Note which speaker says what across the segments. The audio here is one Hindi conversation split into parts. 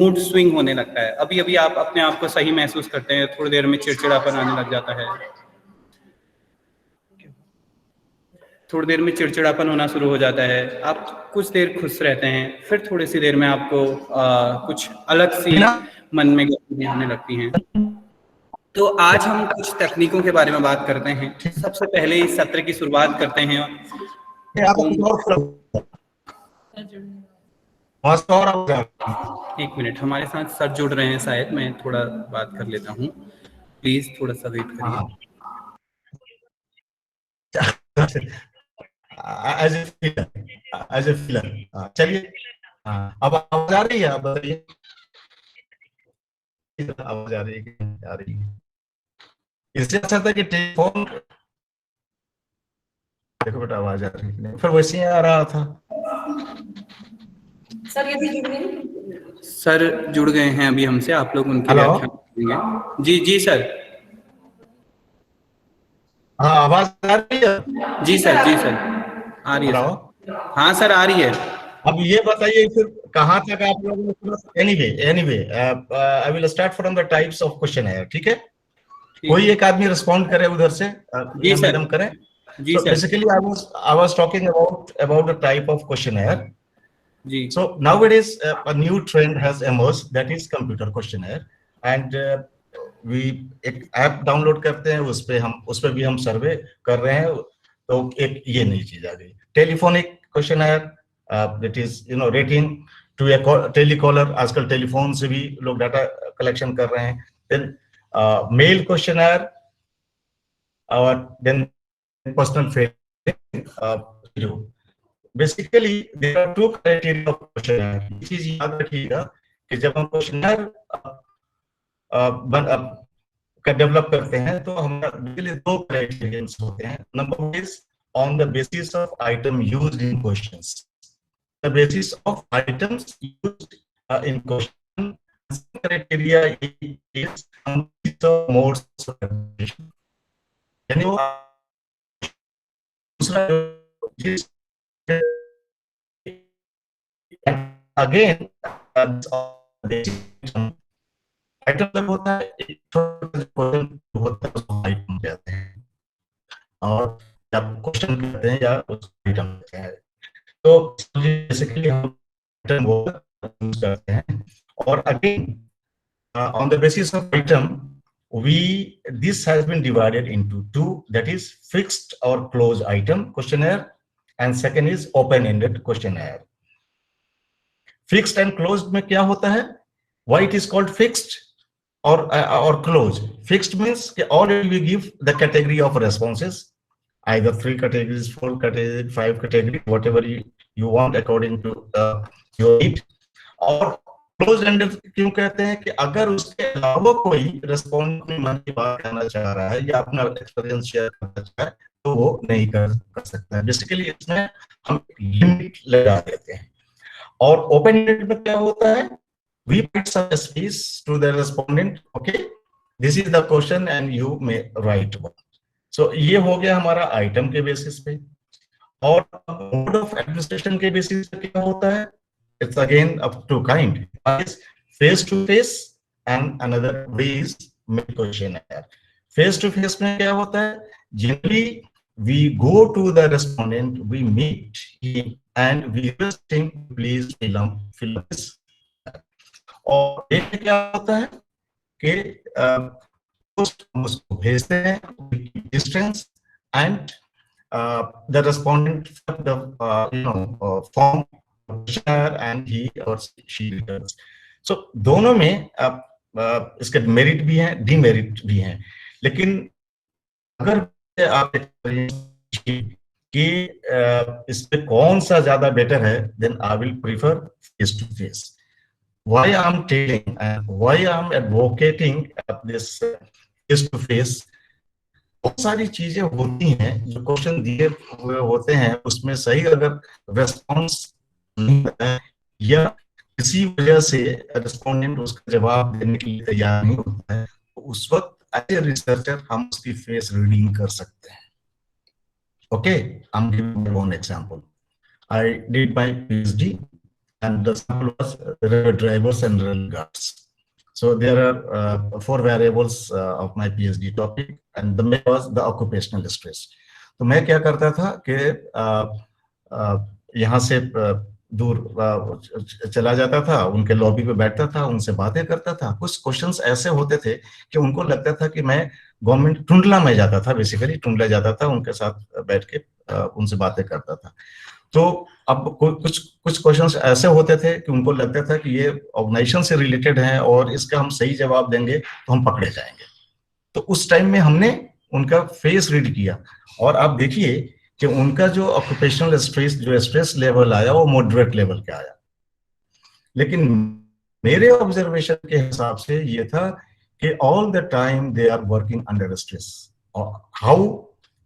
Speaker 1: मूड स्विंग होने लगता है। अभी अभी आप अपने आप को सही महसूस करते हैं, थोड़ी देर में चिड़चिड़ापन आने लग जाता है, थोड़ी देर में चिड़चिड़ापन होना शुरू हो जाता है, आप कुछ देर खुश रहते हैं, फिर थोड़ी सी देर में आपको कुछ अलग सी मन में गतिविधियां आने लगती हैं। तो आज हम कुछ तकनीकों के बारे में बात करते हैं। सबसे पहले इस सत्र की शुरुआत करते हैं। एक मिनट, हमारे साथ सर जुड़ रहे हैं शायद, मैं थोड़ा बात कर लेता हूँ, प्लीज थोड़ा सा वेट करिए।
Speaker 2: चलिए, अब आवाज आ रही है, आप बताइए। आवाज आ रही है कि नहीं आ रही है? इससे अच्छा था कि टेलीफोन, देखो बेटा आवाज आ रही है, फिर वैसे ही आ रहा था।
Speaker 1: सर यदि जुड़ गए, सर जुड़ गए हैं अभी हमसे, आप लोग उनके व्याख्यान सुनेंगे। जी जी सर।
Speaker 2: हाँ आवाज आ रही है?
Speaker 1: जी सर, जी सर, आ रही है सर। हाँ सर आ रही है।
Speaker 2: अब ये बताइए फिर कहाँ तक आप लोगों ने सुना? Anyway I will start from the types of question है, ठीक है? कोई एक आदमी रिस्पॉन्ड करे उधर से,
Speaker 1: जी सर,
Speaker 2: मैडम करें।
Speaker 1: जी
Speaker 2: So
Speaker 1: sir.
Speaker 2: basically I was talking about the type of questionnaire.
Speaker 1: जी।
Speaker 2: So nowadays a new trend has emerged, that is computer questionnaire, and we एक ऐप डाउनलोड करते हैं, उस पे भी हम सर्वे कर रहे हैं। तो एक ये नई चीज आ गई, telephonic questionnaire, that is rating to a telecaller. आजकल टेलीफोन से भी लोग डाटा कलेक्शन कर रहे हैं। देन मेल क्वेश्चनर, और then personal feeling. Basically there are two criteria of questionnaire. ये चीज याद रखिएगा कि जब हम क्वेश्चनर का डेवलप करते हैं तो हमारा बेसिकली दो क्राइटेरिया होते हैं। Number one is on the basis of item used in questions, the basis of items used in question. Criteria is modes of representation, यानी वो दूसरा अगेन आइटम जब होता है, एक क्वेश्चन होता है उसको आइटम कहते हैं, और जब क्वेश्चन कहते हैं या उसको आइटम कहते हैं। तो बेसिकली हम आइटम वो यूज करते हैं। और again on the basis of item, this has been divided into two, that is fixed or closed item questionnaire, and second is open-ended questionnaire. Fixed and closed में क्या होता है? Why it is called fixed or closed? Fixed means कि already we give the category of responses, either 3 categories, 4 categories, 5 categories, whatever you want according to your need. और क्लोज एंडेड क्यों कहते हैं? कि अगर उसके अलावा कोई रेस्पॉन्ड अपनी मन की बात कहना चाह रहा है या अपना एक्सपीरियंस शेयर करना चाहे तो वो नहीं कर सकता है। बेसिकली इसमें हम लिमिट लगा देते हैं। और ओपन एंडेड में क्या होता है? We put some space to the respondent. Okay, this is the question and you may write one. So ये हो गया हमारा आइटम के बेसिस पे। और मोड ऑफ एडमिनिस्ट्रेशन के बेसिस पे क्या होता है? It's again up to kind. One is face to face and another way is mail questionnaire. Face to face में क्या होता है? Generally we go to the respondent, we meet him and we request him please fill this. और एक क्या होता है कि उसको भेजते हैं distance and the respondent the form and he और शी रिटर्न्स। सो दोनों में इसके मेरिट भी हैं, डीमेरिट भी हैं। लेकिन अगर आप कि इसमें कौन सा ज्यादा बेटर है, then I will prefer face to face. Why I'm telling and why I'm advocating this face to face, बहुत सारी चीजें होती हैं जो क्वेश्चन दिए हुए होते हैं, उसमें सही अगर रेस्पॉन्स नहीं होता है या किसी वजह से रेस्पोंडेंट उसका जवाब देने के लिए तैयार नहीं होता है, तो उस वक्त एज ए रिसर्चर हम उसकी फेस रीडिंग कर सकते हैं। Okay, I'm giving one example. I did my PhD and the sample was railway drivers and rail guards. So there are 4 variables of my PhD topic, and the main was the occupational stress. तो मैं क्या करता था कि यहाँ से दूर चला जाता था, उनके लॉबी पे बैठता था, उनसे बातें करता था। कुछ क्वेश्चंस ऐसे होते थे कि उनको लगता था कि मैं गवर्नमेंट टुंडला में जाता था, बेसिकली टुंडला जाता था, उनके साथ बैठ के उनसे बातें करता था। तो अब कुछ क्वेश्चंस ऐसे होते थे कि उनको लगता था कि ये ऑर्गेनाइजेशन से रिलेटेड हैं और इसका हम सही जवाब देंगे तो हम पकड़े जाएंगे। तो उस टाइम में हमने उनका फेस रीड किया और आप देखिए कि उनका जो ऑक्यूपेशनल स्ट्रेस, जो स्ट्रेस लेवल आया वो मॉडरेट लेवल का आया। लेकिन मेरे ऑब्जर्वेशन के हिसाब से ये था कि all the time they are working under stress. How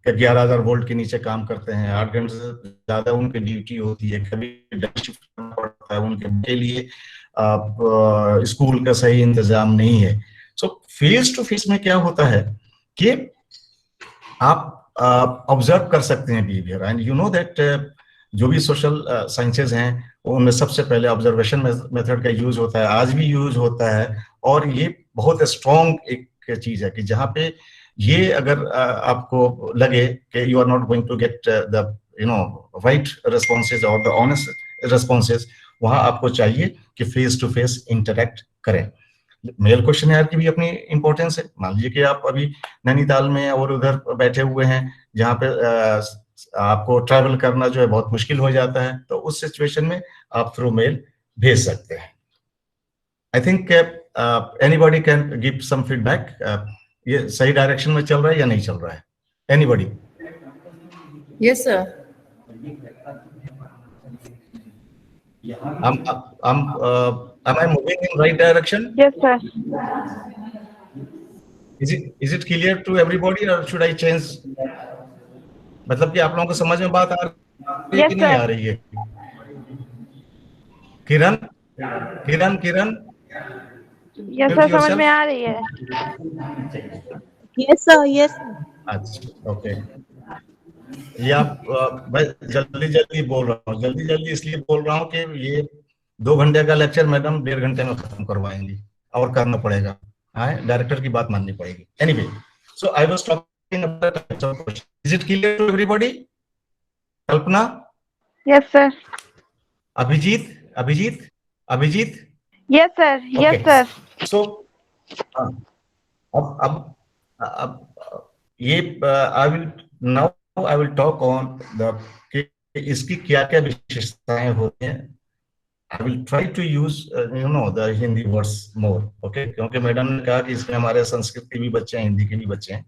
Speaker 2: 11,000 volt के नीचे काम करते हैं, 8 घंटे से ज्यादा उनकी ड्यूटी होती है, कभी शिफ्ट करना पड़ता है, उनके लिए स्कूल का सही इंतजाम नहीं है। सो फेस टू फेस में क्या होता है कि आप ऑब्जर्व कर सकते हैं behaviour, and you know that जो भी सोशल साइंसेज हैं उनमें सबसे पहले ऑब्जर्वेशन मेथड का यूज होता है, आज भी यूज होता है, और ये बहुत स्ट्रॉन्ग एक चीज है कि जहाँ पे ये अगर आपको लगे कि you are not going to get the right responses और द ऑनेस्ट रेस्पॉन्सेज, वहां आपको चाहिए कि फेस टू फेस इंटरेक्ट करें। मेल क्वेश्चनर की भी अपनी इंपॉर्टेंस है। मान लीजिए कि आप अभी नैनीताल में और उधर बैठे हुए हैं जहाँ पे आपको ट्रैवल करना जो है बहुत मुश्किल हो जाता है, तो उस सिचुएशन में आप थ्रू मेल भेज सकते हैं। I think anybody can give some feedback, ये सही डायरेक्शन में चल रहा है या नहीं चल रहा है? Anybody?
Speaker 3: Yes sir.
Speaker 2: Am I moving in right direction?
Speaker 4: Yes, sir.
Speaker 2: Is it clear to everybody or should I change? मतलब कि आप लोगों को समझ में बात आ रही है कि नहीं आ रही है? किरण?
Speaker 4: Yes, sir, समझ में आ रही है।
Speaker 3: Yes sir, yes.
Speaker 2: अच्छा, ओके। ये आप मैं जल्दी बोल रहा हूँ, जल्दी इसलिए बोल रहा हूँ कि ये 2 घंटे का लेक्चर मैडम 1.5 घंटे में खत्म करवाएंगी और करना पड़ेगा, डायरेक्टर की बात माननी पड़ेगी। Anyway, so I was talking about, is it clear to everybody? Kalpana?
Speaker 4: Yes sir.
Speaker 2: Abhijit?
Speaker 4: Yes sir.
Speaker 2: So अब ये I will talk on the इसकी क्या विशेषताएं होती हैं। I will try to use the Hindi words more, okay? क्योंकि मैडम ने कहा कि इसमें हमारे संस्कृत के भी बच्चे हैं, हिंदी के भी बच्चे हैं,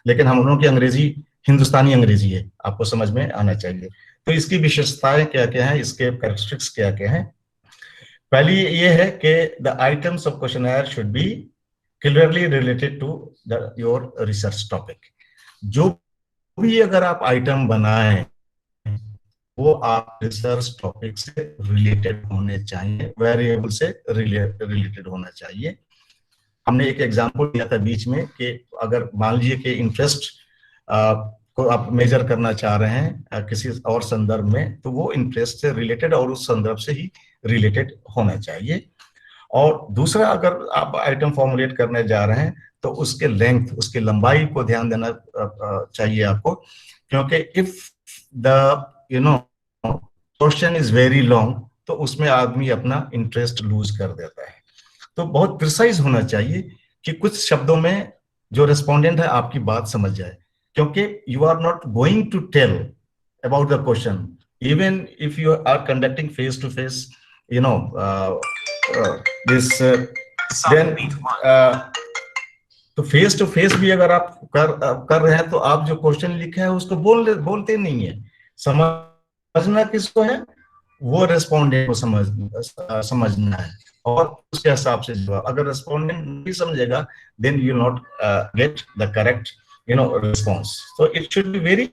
Speaker 2: लेकिन हम लोगों की अंग्रेजी हिंदुस्तानी अंग्रेजी है, आपको समझ में आना चाहिए। तो इसकी विशेषताएं क्या हैं, इसके कैरेक्टरिस्टिक्स क्या हैं। पहली ये है कि the items of questionnaire should be clearly related to your research topic। जो भी अगर आप आइटम बनाएं वो आप रिसर्च टॉपिक से रिलेटेड होने चाहिए, वेरिएबल से रिलेटेड होना चाहिए। हमने एक एग्जांपल दिया था बीच में कि अगर मान लीजिए कि इंटरेस्ट को आप मेजर करना चाह रहे हैं किसी और संदर्भ में, तो वो इंटरेस्ट से रिलेटेड और उस संदर्भ से ही रिलेटेड होना चाहिए। और दूसरा, अगर आप आइटम फॉर्मुलेट करने जा रहे हैं तो उसके लेंथ, उसकी लंबाई को ध्यान देना चाहिए आपको, क्योंकि if the question is very long तो उसमें आदमी अपना इंटरेस्ट लूज कर देता है। तो बहुत प्रिसाइज होना चाहिए कि कुछ शब्दों में जो रेस्पोंडेंट है आपकी बात समझ जाए, क्योंकि you are not going to tell about the question even if you are conducting face to face this then. तो फेस टू फेस भी अगर आप कर रहे हैं तो आप जो क्वेश्चन लिखे हैं उसको बोलते नहीं है। समझना किसको है, वो रेस्पोंडेंट को समझना है और उसके हिसाब से जवाब। अगर रेस्पोंडेंट नहीं समझेगा then you not get the correct response. तो it should be very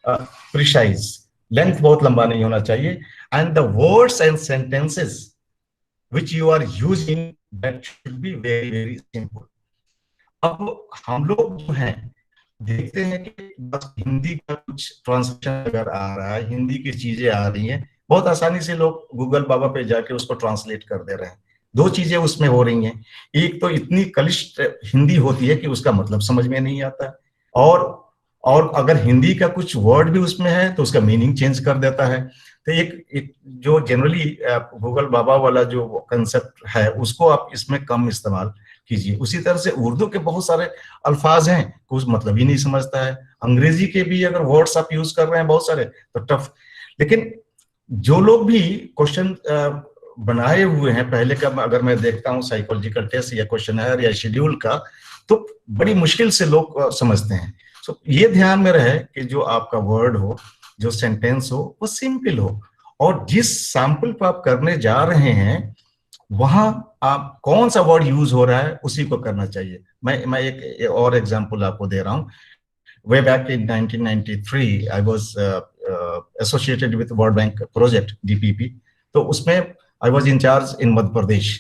Speaker 2: precise, length बहुत लंबा नहीं होना चाहिए, and the words and sentences which you are using that should be very very simple. अब हम लोग जो हैं देखते हैं कि बस हिंदी का कुछ ट्रांसलेशन अगर आ रहा है, हिंदी की चीजें आ रही हैं बहुत आसानी से लोग गूगल बाबा पे जाके उसको ट्रांसलेट कर दे रहे हैं। दो चीजें उसमें हो रही हैं, एक तो इतनी कलिष्ट हिंदी होती है कि उसका मतलब समझ में नहीं आता, और अगर हिंदी का कुछ वर्ड भी उसमें है तो उसका मीनिंग चेंज कर देता है। तो एक जो जनरली गूगल बाबा वाला जो कंसेप्ट है उसको आप इसमें कम इस्तेमाल कीजिए। उसी तरह से उर्दू के बहुत सारे अल्फाज हैं कुछ मतलब ही नहीं समझता है, अंग्रेजी के भी अगर वर्ड्स आप यूज कर रहे हैं बहुत सारे तो टफ। लेकिन जो लोग भी क्वेश्चन बनाए हुए हैं पहले का, अगर मैं देखता हूँ साइकोलॉजिकल टेस्ट या क्वेश्चनर या शेड्यूल का, तो बड़ी मुश्किल से लोग समझते हैं। तो ये ध्यान में रहे कि जो आपका वर्ड हो, जो सेंटेंस हो, वो सिंपल हो, और जिस सैंपल पर आप करने जा रहे हैं वहां आप कौन सा वर्ड यूज हो रहा है उसी को करना चाहिए। मैं एक और एग्जांपल आपको दे रहा हूं। Way back in 1993, I was associated with World Bank project DPP. तो उसमें I was in charge in Madhya Pradesh.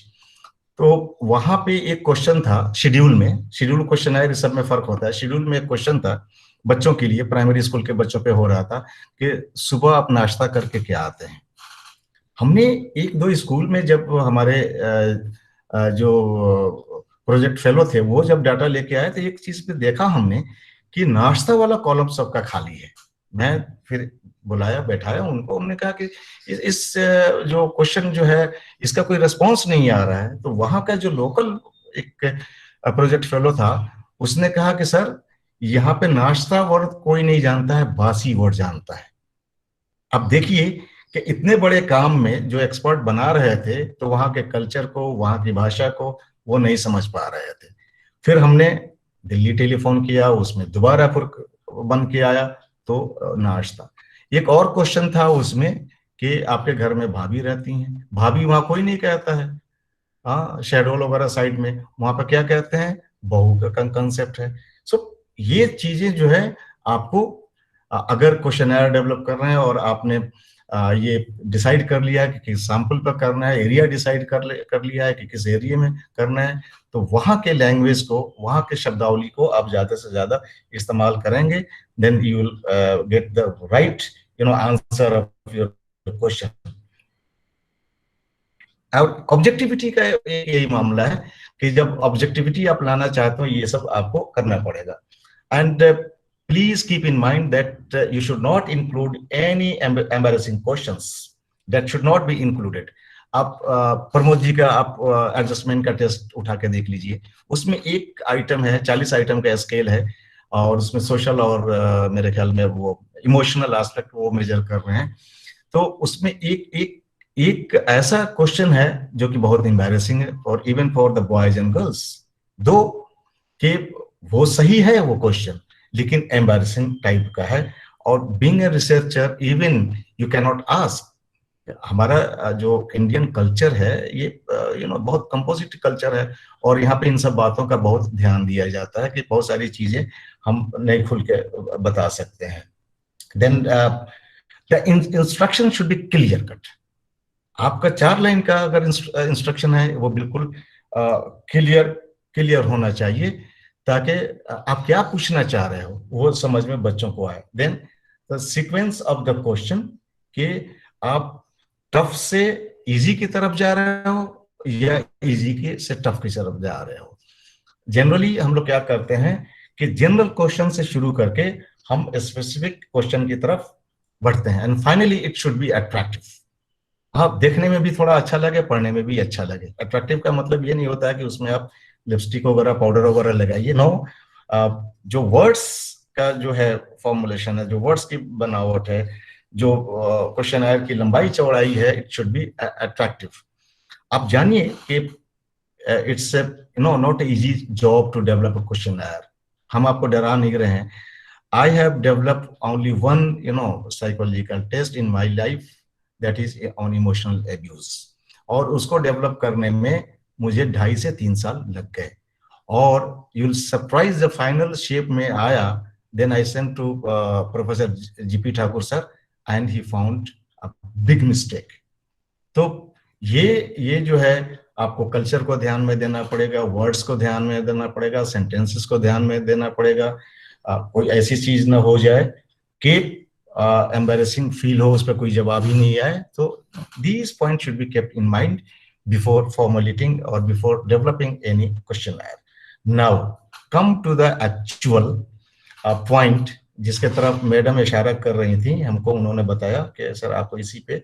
Speaker 2: तो वहां पे एक क्वेश्चन था शेड्यूल में, शेड्यूल क्वेश्चन है, सब में फर्क होता है। शेड्यूल में एक क्वेश्चन था बच्चों के लिए, प्राइमरी स्कूल के बच्चों पे हो रहा था कि सुबह आप नाश्ता करके क्या आते हैं। हमने एक दो स्कूल में जब हमारे जो प्रोजेक्ट फेलो थे वो जब डाटा लेके आए तो एक चीज पे देखा हमने कि नाश्ता वाला कॉलम सबका खाली है। मैं फिर बुलाया, बैठाया उनको, हमने कहा कि इस जो क्वेश्चन जो है इसका कोई रिस्पॉन्स नहीं आ रहा है। तो वहां का जो लोकल एक प्रोजेक्ट फेलो था उसने कहा कि सर यहाँ पे नाश्ता वर्ड कोई नहीं जानता है, बासी वर्ड जानता है। अब देखिए कि इतने बड़े काम में जो एक्सपर्ट बना रहे थे तो वहां के कल्चर को, वहां की भाषा को वो नहीं समझ पा रहे थे। फिर हमने दिल्ली टेलीफोन किया, उसमें दोबारा फिर बन के आया तो नाश्ता। एक और क्वेश्चन था उसमें कि आपके घर में भाभी रहती हैं, भाभी वहां कोई नहीं कहता है। हाँ, शेडोल वगैरह साइड में, वहां पर क्या कहते हैं, बहू का कंसेप्ट है। सो ये चीजें जो है आपको अगर क्वेश्चनर डेवलप कर रहे हैं और आपने ये डिसाइड कर लिया कि किस सैंपल पर करना है, एरिया डिसाइड कर लिया है कि किस एरिया में करना है, तो वहां के लैंग्वेज को, वहां के शब्दावली को आप ज्यादा से ज्यादा इस्तेमाल करेंगे, then you will get the right answer of your question. और ऑब्जेक्टिविटी का यही मामला है कि जब ऑब्जेक्टिविटी आप लाना चाहते हो ये सब आपको करना पड़ेगा। And please keep in mind that you should not include any embarrassing questions. That should not be included. आप प्रमोद जी का आप एडजस्टमेंट का टेस्ट उठा के देख लीजिए, उसमें एक आइटम है, 40 आइटम का स्केल है, और उसमें सोशल और मेरे ख्याल में वो इमोशनल एस्पेक्ट वो मेजर कर रहे हैं। तो उसमें एक ऐसा क्वेश्चन है जो कि बहुत एम्बैरेसिंग है और even for the boys and girls, दो कि वो सही है वो क्वेश्चन लेकिन एम्बैरेसिंग टाइप का है। और being a researcher even you can not ask. हमारा जो इंडियन कल्चर है ये बहुत कंपोजिट कल्चर है और यहाँ पे इन सब बातों का बहुत ध्यान दिया जाता है कि बहुत सारी चीजें हम नहीं खुल के बता सकते हैं। Then the instruction should be clear cut. आपका 4 लाइन का अगर इंस्ट्रक्शन है वो बिल्कुल क्लियर होना चाहिए ताकि आप क्या पूछना चाह रहे हो वो समझ में बच्चों को आए। Then the sequence of the question कि आप टफ से इजी की तरफ जा रहे हो या इजी के से टफ की तरफ जा रहे हो। जनरली हम लोग क्या करते हैं कि जनरल क्वेश्चन से शुरू करके हम स्पेसिफिक क्वेश्चन की तरफ बढ़ते हैं and finally it should be attractive. हाँ, देखने में भी थोड़ा अच्छा लगे, पढ़ने में भी अच्छा लगे। अट्रैक्टिव का मतलब ये नहीं होता है कि उसमें आप लिपस्टिक वगैरह, पाउडर वगैरह लगाइए। नो, जो वर्ड्स का जो है फॉर्मुलेशन है, जो वर्ड्स की बनावट है, जो क्वेश्चनर की लंबाई चौड़ाई है, इट शुड बी अट्रैक्टिव। आप जानिए कि it's not easy job to develop a questionnaire. हम आपको डरा नहीं रहे हैं। I have developed only one psychological test in my life, that is on emotional abuse, और उसको डेवलप करने में मुझे 2.5 से 3 साल लग गए और you will surprise the final shape में आया। Then I sent to professor GP Thakur sir and he found a big mistake. तो ये जो है आपको कल्चर को ध्यान में देना पड़ेगा, वर्ड्स को ध्यान में देना पड़ेगा, सेंटेंसेस को ध्यान में देना पड़ेगा। कोई ऐसी चीज ना हो जाए कि एम्बैरेसिंग फील हो, उस पर कोई जवाब ही नहीं आए, तो these point should be kept in mind before formulating और before developing any questionnaire. Now come to the actual point जिसके तरफ मैडम इशारा कर रही थी। हमको उन्होंने बताया कि सर आपको इसी पे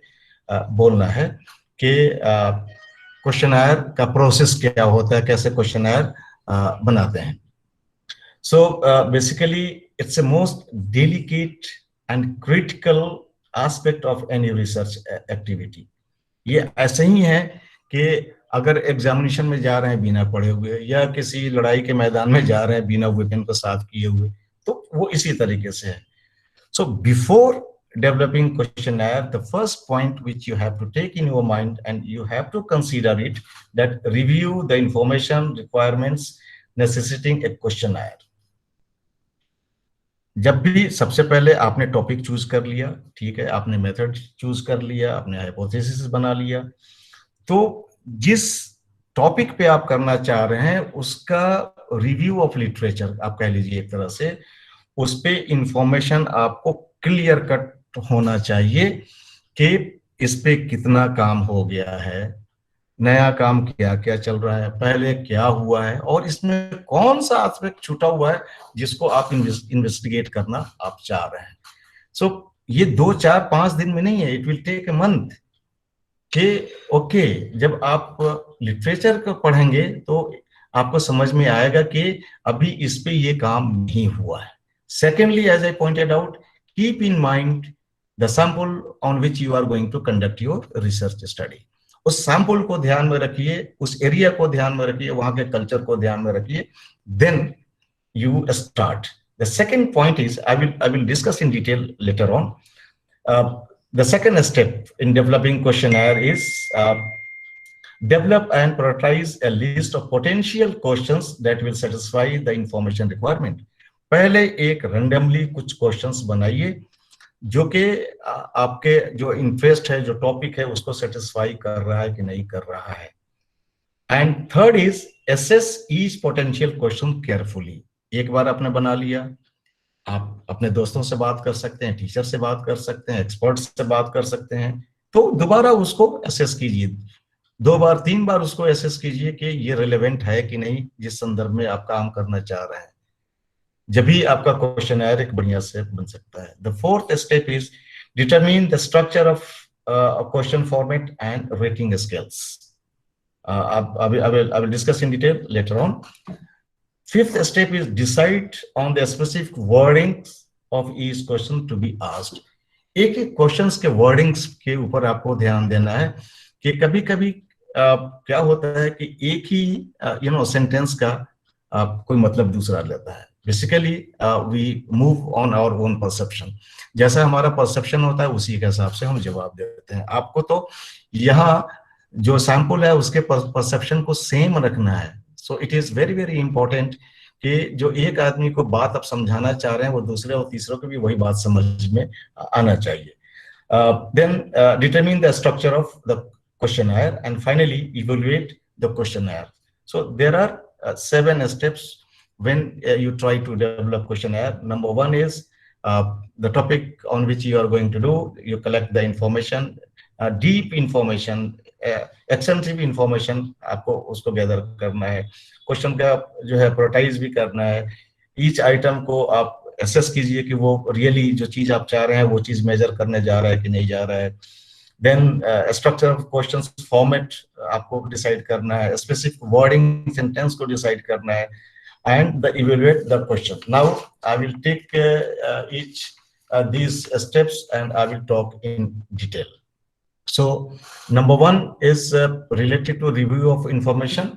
Speaker 2: बोलना है कि क्वेश्चनर का प्रोसेस क्या होता है, कैसे क्वेश्चनर बनाते हैं। So basically it's a most delicate and critical aspect of any research activity. ये ऐसे ही है कि अगर एग्जामिनेशन में जा रहे हैं बिना पढ़े हुए, या किसी लड़ाई के मैदान में जा रहे हैं बिना वेपन को साथ किए हुए, तो वो इसी तरीके से है। So before developing questionnaire, the first point which you have to take in your mind and you have to consider it, that review the information requirements necessitating a questionnaire. जब भी सबसे पहले आपने टॉपिक चूज कर लिया, ठीक है, आपने मेथड चूज कर लिया, आपने हाइपोथेसिस बना लिया, तो जिस टॉपिक पे आप करना चाह रहे हैं उसका रिव्यू ऑफ लिटरेचर आप कह लीजिए एक तरह से, उस पे इंफॉर्मेशन आपको क्लियर कट होना चाहिए कि इस पे कितना काम हो गया है, नया काम क्या क्या चल रहा है, पहले क्या हुआ है, और इसमें कौन सा एस्पेक्ट छूटा हुआ है जिसको आप इन्वेस्टिगेट करना आप चाह रहे हैं। सो ये 2, 4, 5 दिन में नहीं है, it will take a month. कि ओके, जब आप लिटरेचर को पढ़ेंगे तो आपको समझ में आएगा कि अभी इस पे ये काम नहीं हुआ है। Secondly, as I pointed out, keep in mind the sample on which you are going to conduct your research study. उस सैंपल को ध्यान में रखिए, उस एरिया को ध्यान में रखिए, वहां के कल्चर को ध्यान में रखिए, then you start. The second point is, I will discuss in detail later on. The second step in developing questionnaire is develop and prioritize a list of potential questions that will satisfy the information requirement. पहले एक randomly कुछ questions बनाइए जो कि आपके जो इंटरेस्ट है, जो टॉपिक है, उसको सेटिस्फाई कर रहा है कि नहीं कर रहा है। And third is assess each potential question carefully. एक बार आपने बना लिया, आप अपने दोस्तों से बात कर सकते हैं, टीचर से बात कर सकते हैं, एक्सपर्ट्स से बात कर सकते हैं, तो दोबारा उसको असेस कीजिए, 2 बार 3 बार उसको असेस कीजिए कि ये रिलेवेंट है कि नहीं जिस संदर्भ में आप काम करना चाह रहे हैं। जब भी आपका क्वेश्चनर एक बढ़िया से बन सकता है। The fourth step is determine the structure of question format and rating scales. I will discuss in detail later on. Fifth step is decide on the specific wordings of each question to be asked. एक एक क्वेश्चंस के वर्डिंग्स के ऊपर आपको ध्यान देना है कि कभी कभी क्या होता है कि एक ही सेंटेंस का कोई मतलब दूसरा लेता है। Basically we move on our own perception, जैसा हमारा परसेप्शन होता है उसी के हिसाब से हम जवाब देते हैं। आपको तो यहाँ जो सैंपल है उसके परसेप्शन को सेम रखना है। So it is very very important कि जो एक आदमी को बात आप समझाना चाह रहे हैं वो दूसरे और तीसरों को भी वही बात समझ में आना चाहिए। Then determine the structure of the questionnaire and finally evaluate the questionnaire. So there are 7 steps when you try to develop questionnaire. Number 1 is the topic on which you are going to do. You collect the information, deep information, extensive information आपको उसको गैदर करना है। क्वेश्चन का जो है प्रायोरिटाइज भी करना है। ईच आइटम को आप एसेस कीजिए कि वो रियली जो चीज आप चाह रहे हैं वो चीज मेजर करने जा रहा है कि नहीं जा रहा है। Then structure of questions format आपको डिसाइड करना है, स्पेसिफिक वर्डिंग सेंटेंस को डिसाइड करना है, and the evaluate the question. Now I will take each these steps and I will talk in detail. So number 1 is related to review of information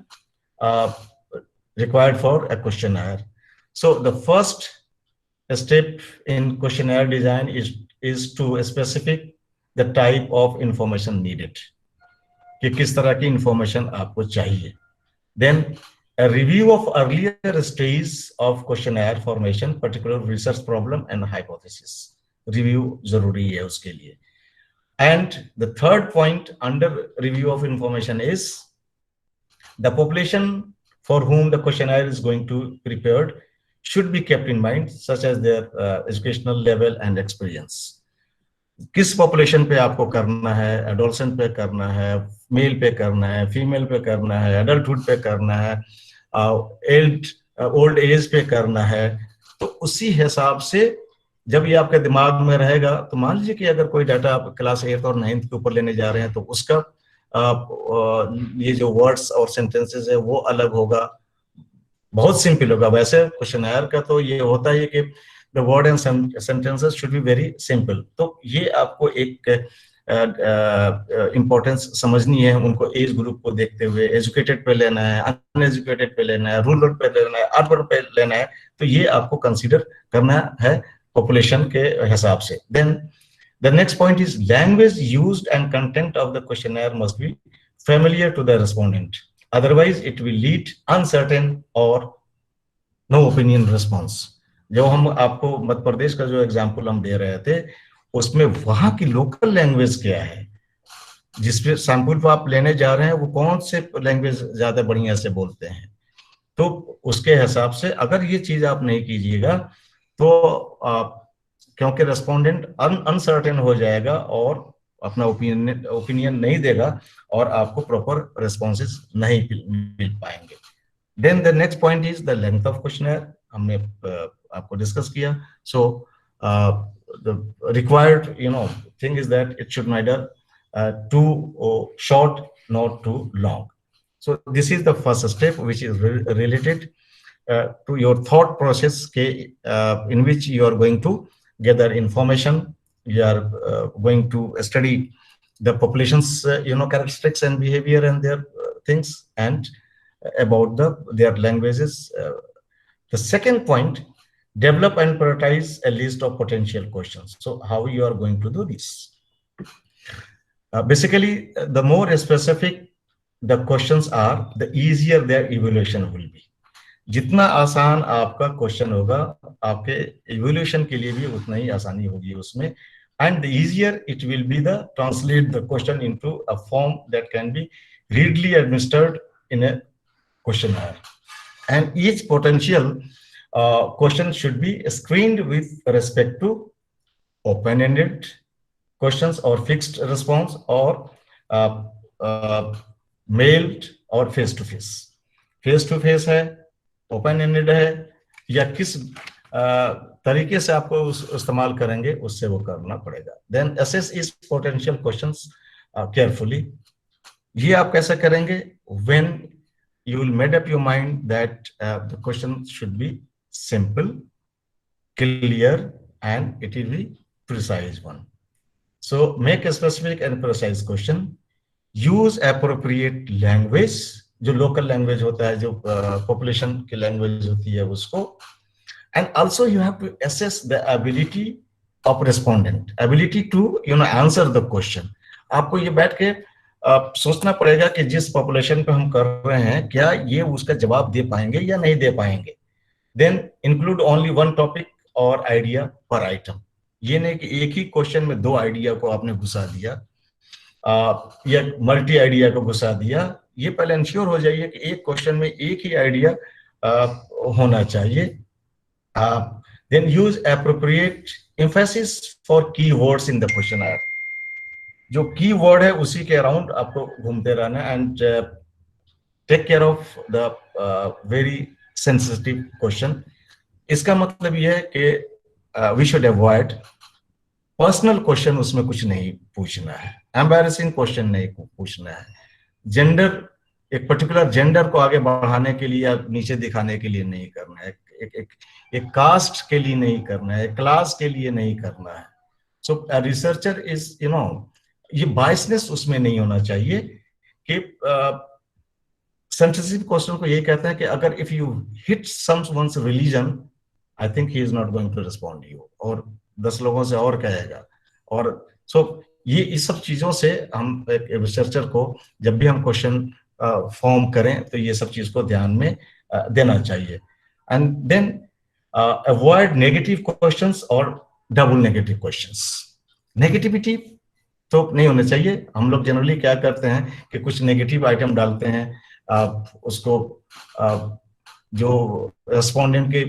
Speaker 2: required for a questionnaire. So the first step in questionnaire design is to specify the type of information needed, कि किस तरह की information आपको चाहिए। Then a review of earlier stage of questionnaire formation, particular research problem and hypothesis. Review जरूरी है उसके लिए। And the third point under review of information is the population for whom the questionnaire is going to be prepared should be kept in mind, such as their educational level and experience. किस पॉपुलेशन पे आपको करना है, एडोलसेंट पे करना है, मेल पे करना है, फीमेल पे करना है, एडल्टहुड पे करना है, ओल्ड एज पे करना है। तो उसी हिसाब से जब ये आपके दिमाग में रहेगा, तो मान लीजिए कि अगर कोई डाटा आप क्लास 8 और 9 के ऊपर लेने जा रहे हैं, तो उसका ये जो वर्ड्स और सेंटेंसेस है वो अलग होगा, बहुत सिंपल होगा। वैसे क्वेश्चनर का तो ये होता है कि the word and sentences should be very simple. तो ये आपको एक इम्पोर्टेंस समझनी है, उनको एज ग्रुप को देखते हुए, एजुकेटेड पे लेना है, अनएजुकेटेड पे लेना है, रूरल पे लेना है, अर्बन पे लेना है, तो ये आपको कंसीडर करना है पॉपुलेशन के हिसाब से। Then the next point is language used and content of the questionnaire must be familiar to the respondent, otherwise it will lead uncertain or no opinion response। जो हम आपको मध्य प्रदेश का जो एग्जांपल हम दे रहे थे, उसमें वहां की लोकल लैंग्वेज क्या है, जिसपे सैंपल को आप लेने जा रहे हैं, वो कौन से लैंग्वेज ज्यादा बढ़िया से बोलते हैं, तो उसके हिसाब से अगर ये चीज आप नहीं कीजिएगा तो क्योंकि रेस्पोंडेंट अनसर्टेन हो जाएगा और अपना ओपिनियन नहीं देगा और आपको प्रॉपर रेस्पॉन्सेस नहीं मिल पाएंगे। Then the next point is the length of questionnaire, हमने आपको डिस्कस किया। So the required thing is that it should neither too short not too long. So this is the first step which is related to your thought process in which you are going to gather information, you are going to study the population's characteristics and behavior and their things, and about their languages. The second point, develop and prioritize a list of potential questions. So how you are going to do this? Basically, the more specific the questions are, the easier their evaluation will be। जितना आसान आपका क्वेश्चन होगा, आपके इवोल्यूशन के लिए भी उतना ही आसानी होगी उसमें, and the easier it will be the translate the question into a form that can be readily administered in a questionnaire। And each potential question should be screened with respect to open-ended questions or fixed response or mailed or face-to-face। face-to-face है, ओपन एंडेड है, या किस तरीके से आपको इस्तेमाल करेंगे उससे वो करना पड़ेगा। Then assess is potential questions carefully. ये आप कैसे करेंगे? When you will made up your mind that the question should be simple, clear and it will be precise one. So make a specific and precise question, use appropriate language, जो लोकल लैंग्वेज होता है, जो पॉपुलेशन की लैंग्वेज होती है उसको। And also you have to assess the ability of respondent, ability to answer the question. आपको ये बैठ के सोचना पड़ेगा कि जिस पॉपुलेशन पे हम कर रहे हैं, क्या ये उसका जवाब दे पाएंगे या नहीं दे पाएंगे। Then include only one topic और आइडिया पर आइटम। ये नहीं कि एक ही क्वेश्चन में दो आइडिया को आपने घुसा दिया या मल्टी आइडिया को घुसा दिया। ये पहले इंश्योर हो जाइए कि एक क्वेश्चन में एक ही आइडिया होना चाहिए। Then use appropriate emphasis for keywords in the questionnaire. जो कीवर्ड है उसी के अराउंड आपको घूमते रहना, and take care of the very sensitive question. इसका मतलब यह है कि we should avoid personal question, उसमें कुछ नहीं पूछना है, एम्बैरेसिंग क्वेश्चन नहीं पूछना है, जेंडर, एक पर्टिकुलर जेंडर को आगे बढ़ाने के लिए या नीचे दिखाने के लिए नहीं करना है, एक कास्ट के लिए नहीं करना है, क्लास के लिए नहीं करना है। सो रिसर्चर इज ये बायसनेस उसमें नहीं होना चाहिए कि सेंसिटिव क्वेश्चन को यही कहते हैं कि अगर if you hit someone's religion, I think he is not going to respond you, और 10 लोगों से और कहेगा। और सो ये इस सब चीजों से हम एक रिसर्चर को जब भी हम क्वेश्चन फॉर्म करें तो ये सब चीज को ध्यान में देना चाहिए। And then avoid negative questions और डबल नेगेटिव क्वेश्चंस। नेगेटिविटी तो नहीं होना चाहिए। हम लोग जनरली क्या करते हैं कि कुछ नेगेटिव आइटम डालते हैं, उसको जो रेस्पोंडेंट के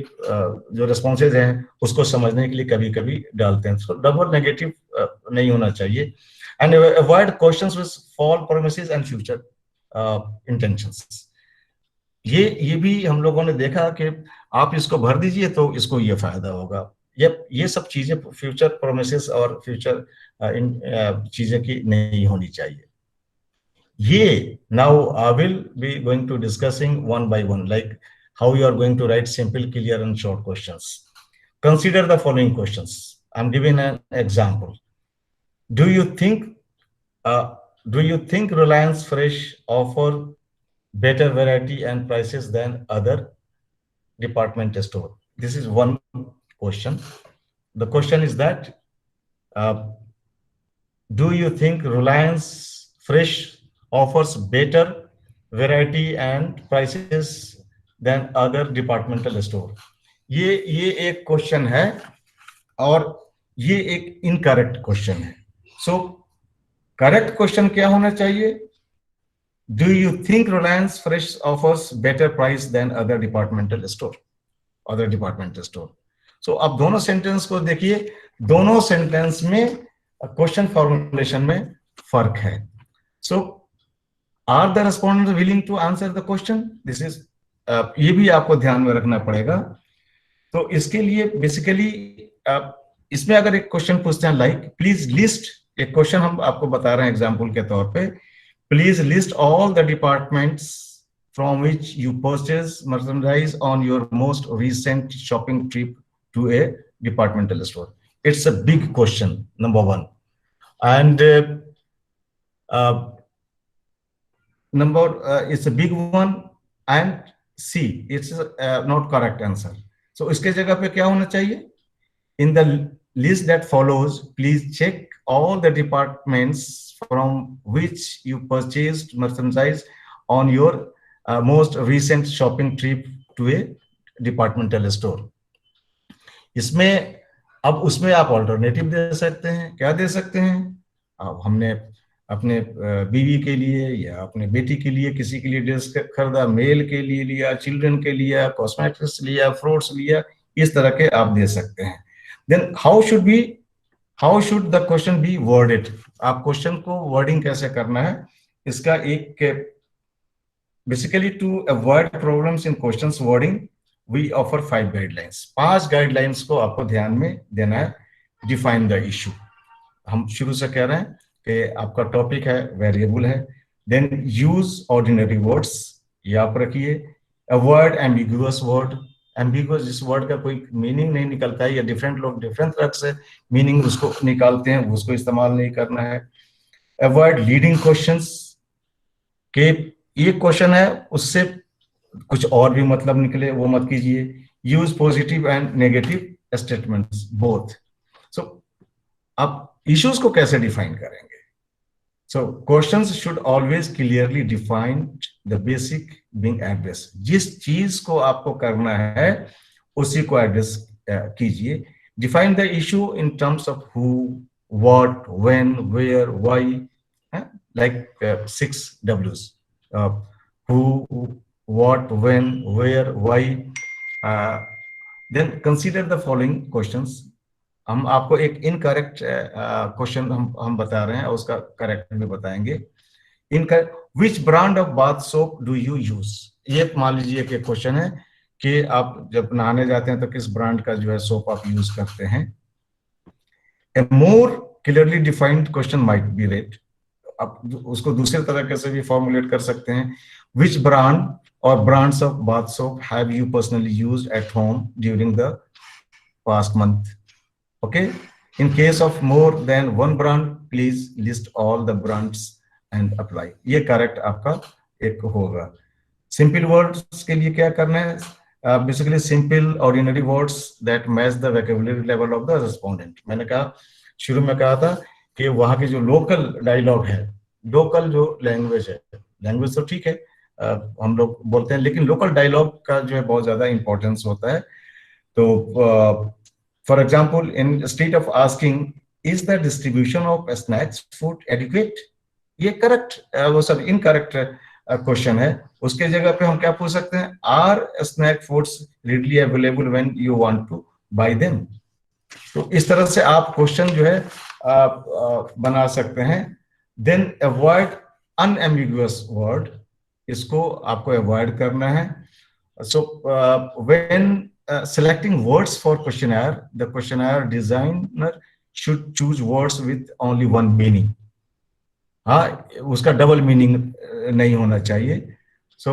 Speaker 2: जो रिस्पॉन्सेज हैं उसको समझने के लिए कभी कभी डालते हैं। तो डबल नेगेटिव नहीं होना चाहिए। And avoid questions with false promises and future intentions. ये भी हम लोगों ने देखा कि आप इसको भर दीजिए तो इसको ये फायदा होगा। ये सब चीजें फ्यूचर प्रोमिसेस और फ्यूचर चीजें की नहीं होनी चाहिए। ये now I will be going to discussing one by one, like how you are going to write simple, clear and short questions. Consider the following questions. I'm giving an example. Do you think Reliance Fresh offer better variety and prices than other department store? This is one question. The question is that do you think Reliance Fresh offers better variety and prices than other departmental store? ये एक क्वेश्चन है और ये एक इनकरेक्ट क्वेश्चन है। सो करेक्ट क्वेश्चन क्या होना चाहिए? Do you think Reliance Fresh offers better price than other departmental store? Other departmental store. So अब दोनों सेंटेंस को देखिए, दोनों सेंटेंस में क्वेश्चन फॉर्मुलेशन में फर्क है। So are the respondent willing to answer the question? This is ये भी आपको ध्यान में रखना पड़ेगा। तो इसके लिए बेसिकली इसमें अगर एक क्वेश्चन पूछते हैं लाइक प्लीज लिस्ट, एक क्वेश्चन हम आपको बता रहे हैं एग्जांपल के तौर पे, please list all the departments from which you purchase merchandise on your most recent shopping trip to a departmental store. It's a big question, number one. And it's a big one and C, it's not correct answer. So इसके जगह पे क्या होना चाहिए? In the list that follows, please check all the departments from which you purchased merchandise on your most recent shopping trip to a departmental store. इसमें अब उसमें आप ऑल्टरनेटिव दे सकते हैं। क्या दे सकते हैं? अब हमने अपने बीवी के लिए या अपने बेटी के लिए किसी के लिए ड्रेस खरीदा, मेल के लिए लिया, चिल्ड्रन के लिया, कॉस्मेटिक्स लिया, फ्रूट्स लिया, इस तरह के आप दे सकते हैं। Then how should the question be worded? आप क्वेश्चन को वर्डिंग कैसे करना है, इसका एक basically to avoid problems in questions wording we offer 5 guidelines. 5 guidelines को आपको ध्यान में देना है। डिफाइन द इशू, हम शुरू से कह रहे हैं कि आपका टॉपिक है वेरिएबल है। देन यूज ऑर्डिनरी वर्ड्स, ये आप रखिए। अवॉइड एम्बिगुअस वर्ड, एम्बिगुअस जिस वर्ड का कोई मीनिंग नहीं निकलता है या डिफरेंट लोग डिफरेंट तरह से मीनिंग उसको निकालते हैं, उसको इस्तेमाल नहीं करना है। अवॉइड लीडिंग क्वेश्चंस, के ये क्वेश्चन है उससे कुछ और भी मतलब निकले, वो मत कीजिए। Use positive and negative statements both. So आप इश्यूज को कैसे डिफाइन करेंगे? So questions should always clearly define the basic being addressed. जिस चीज को आपको करना है उसी को एड्रेस कीजिए। Define the issue in terms of who, what, when, where, why, like 6 W's. Who, what, when, where, why. Then consider the following questions. हम आपको एक इनकरेक्ट क्वेश्चन हम बता रहे हैं और उसका करेक्ट भी बताएंगे। Which brand of bath soap do you use? ये मान लीजिए कि क्वेश्चन है कि आप जब नहाने जाते हैं तो किस ब्रांड का जो है सोप आप यूज करते हैं। A more clearly defined question might be read, आप उसको दूसरे तरीके से भी फॉर्मुलेट कर सकते हैं। विच ब्रांड और brands of bath soap have you personally used at home during the past month? Okay, in case of more than one brand, please list all the brands and apply. ये करेक्ट आपका एक होगा। सिंपल वर्ड्स के लिए क्या करना है? Basically simple ordinary words that match the vocabulary level of the respondent. मैंने कहा शुरू में कहा था कि वहाँ की जो लोकल डायलॉग है, लोकल जो लैंग्वेज है, लैंग्वेज तो ठीक है हम लोग बोलते हैं, लेकिन लोकल डायलॉग का जो है बहुत ज्यादा इंपॉर्टेंस होता है। तो for example, instead of asking, is the distribution of snacks food adequate? ये करेक्ट, वो सब इनकरेक्ट क्वेश्चन है, उसके जगह पे हम क्या पूछ सकते हैं, are snack foods readily available when you want to buy them। तो इस तरह से आप क्वेश्चन जो है बना सकते हैं। देन अवॉइड अनएम्बिगुअस वर्ड, इसको आपको अवॉइड करना है। So when selecting words for questionnaire, the questionnaire designer should choose words with only one meaning। हाँ, उसका डबल मीनिंग नहीं होना चाहिए। So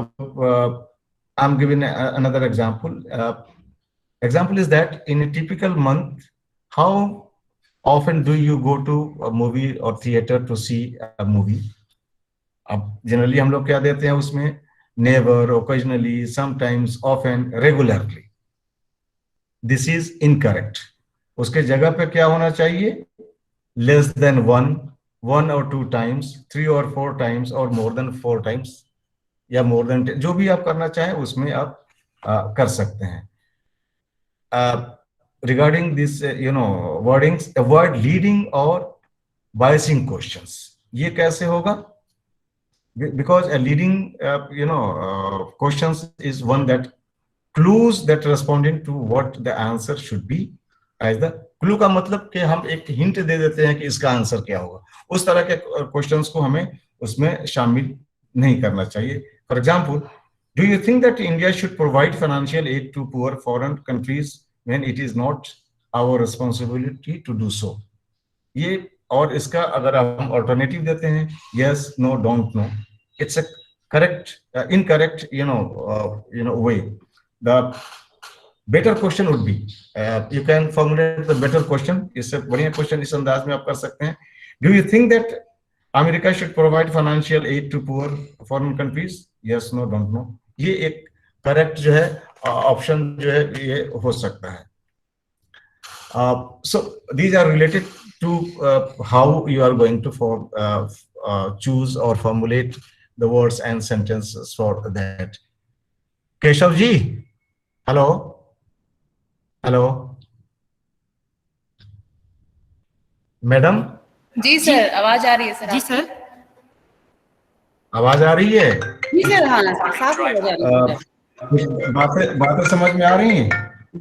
Speaker 2: I'm giving another example. Example is that in a typical month, how often do you go to a movie or theater to see a movie? अब जनरली हम लोग क्या देते हैं उसमें, never, occasionally, sometimes, often, regularly. This is incorrect. उसके जगह पे क्या होना चाहिए, लेस देन वन और टू टाइम्स, 3 और 4 टाइम्स, और मोर देन 4 टाइम्स, या मोर देन, जो भी आप करना चाहें उसमें आप कर सकते हैं। Regarding this wordings, avoid leading और बायसिंग क्वेश्चंस। ये कैसे होगा, because a leading questions is one that clues that respondent to what the answer should be as the clue का मतलब कि हम एक हिंट दे देते हैं कि इसका आंसर क्या होगा। उस तरह के क्वेश्चंस को हमें उसमें शामिल नहीं करना चाहिए। For example, do you think that India should provide financial aid to poor foreign countries when it is not our responsibility to do so? ये, और इसका अगर हम ऑल्टरनेटिव देते हैं, yes, no, don't know, it's a correct incorrect way। The better question would be, you can formulate the better question। इससे बढ़िया क्वेश्चन इस अंदाज में आप कर सकते हैं, do you think that America should provide financial aid to poor foreign countries? Yes, no, don't know। ये एक करेक्ट जो है ऑप्शन जो है ये हो सकता है। So these are related to how you are going to choose or formulate the words and sentences for that। Keshav ji, hello hello, madam
Speaker 3: ji sir, आवाज आ रही है सर?
Speaker 5: जी सर,
Speaker 2: आवाज आ रही है?
Speaker 3: जी सर, हाँ साफ आवाज आ रही है।
Speaker 2: बातें समझ में आ रही हैं?